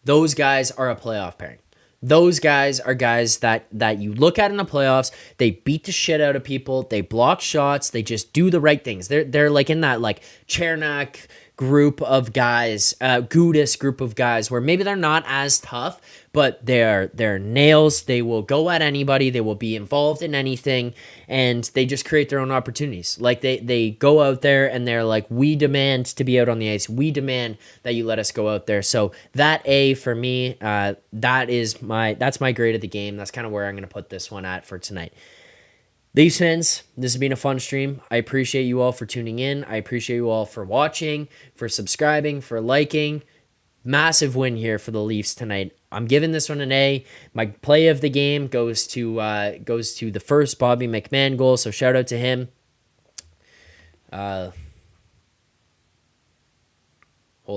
those guys are a playoff pairing. Those guys are guys that you look at in the playoffs. They beat the shit out of people. They block shots. They just do the right things. They're like in that like Chernak group of guys, Gudis group of guys, where maybe they're not as tough, but they're nails. They will go at anybody. They will be involved in anything, and they just create their own opportunities. Like they go out there and they're like, we demand to be out on the ice. We demand that you let us go out there. So that A for me, that's my grade of the game. That's kind of where I'm going to put this one at for tonight. Leafs fans, this has been a fun stream. I appreciate you all for tuning in. I appreciate you all for watching, for subscribing, for liking. Massive win here for the Leafs tonight. I'm giving this one an A. My play of the game goes to the first Bobby McMann goal, so shout out to him. Hold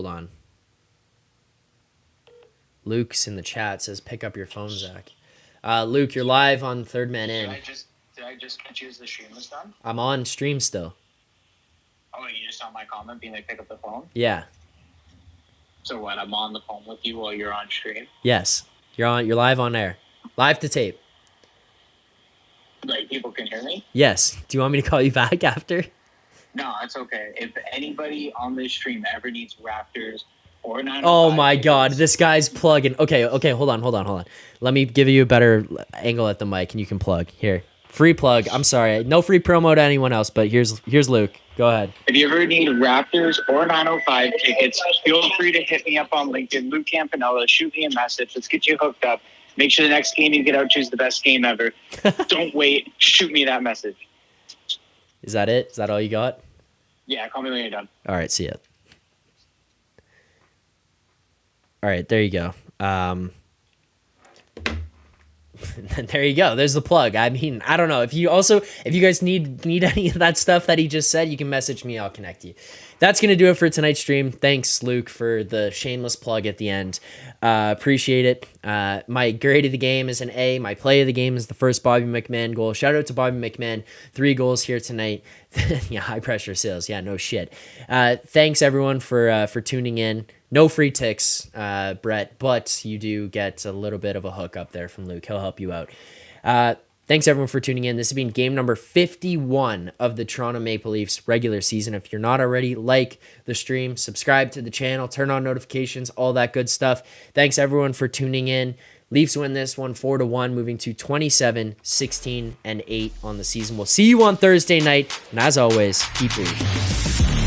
on. Luke's in the chat, says pick up your phone, Zach. Luke, you're live on Third Man In. Did I just choose the stream was done? I'm on stream still. Oh, you just saw my comment being like, pick up the phone? Yeah. So what, I'm on the phone with you while you're on stream? Yes. You're live on air. Live to tape. Like, people can hear me? Yes. Do you want me to call you back after? No, it's okay. If anybody on this stream ever needs Raptors or 905... Oh my god, this guy's plugging. Okay, hold on. Let me give you a better angle at the mic and you can plug. Here. Free plug. I'm sorry. No free promo to anyone else, but here's Luke. Go ahead. If you ever need Raptors or 905 tickets, feel free to hit me up on LinkedIn. Luke Campanella, shoot me a message. Let's get you hooked up. Make sure the next game you get out to is the best game ever. Don't wait. Shoot me that message. Is that it? Is that all you got? Yeah, call me when you're done. All right, see ya. All right, there you go. There you go. There's the plug. I mean, I don't know. If you guys need any of that stuff that he just said, you can message me. I'll connect you. That's going to do it for tonight's stream. Thanks, Luke, for the shameless plug at the end. Appreciate it. My grade of the game is an A. My play of the game is the first Bobby McMann goal. Shout out to Bobby McMann. 3 goals here tonight. Yeah, high pressure sales. Yeah, no shit. Thanks, everyone, for tuning in. No free ticks, Brett, but you do get a little bit of a hook up there from Luke. He'll help you out. Thanks, everyone, for tuning in. This has been game number 51 of the Toronto Maple Leafs regular season. If you're not already, like the stream, subscribe to the channel, turn on notifications, all that good stuff. Thanks, everyone, for tuning in. Leafs win this one 4-1, moving to 27, 16, and 8 on the season. We'll see you on Thursday night. And as always, keep Leafs.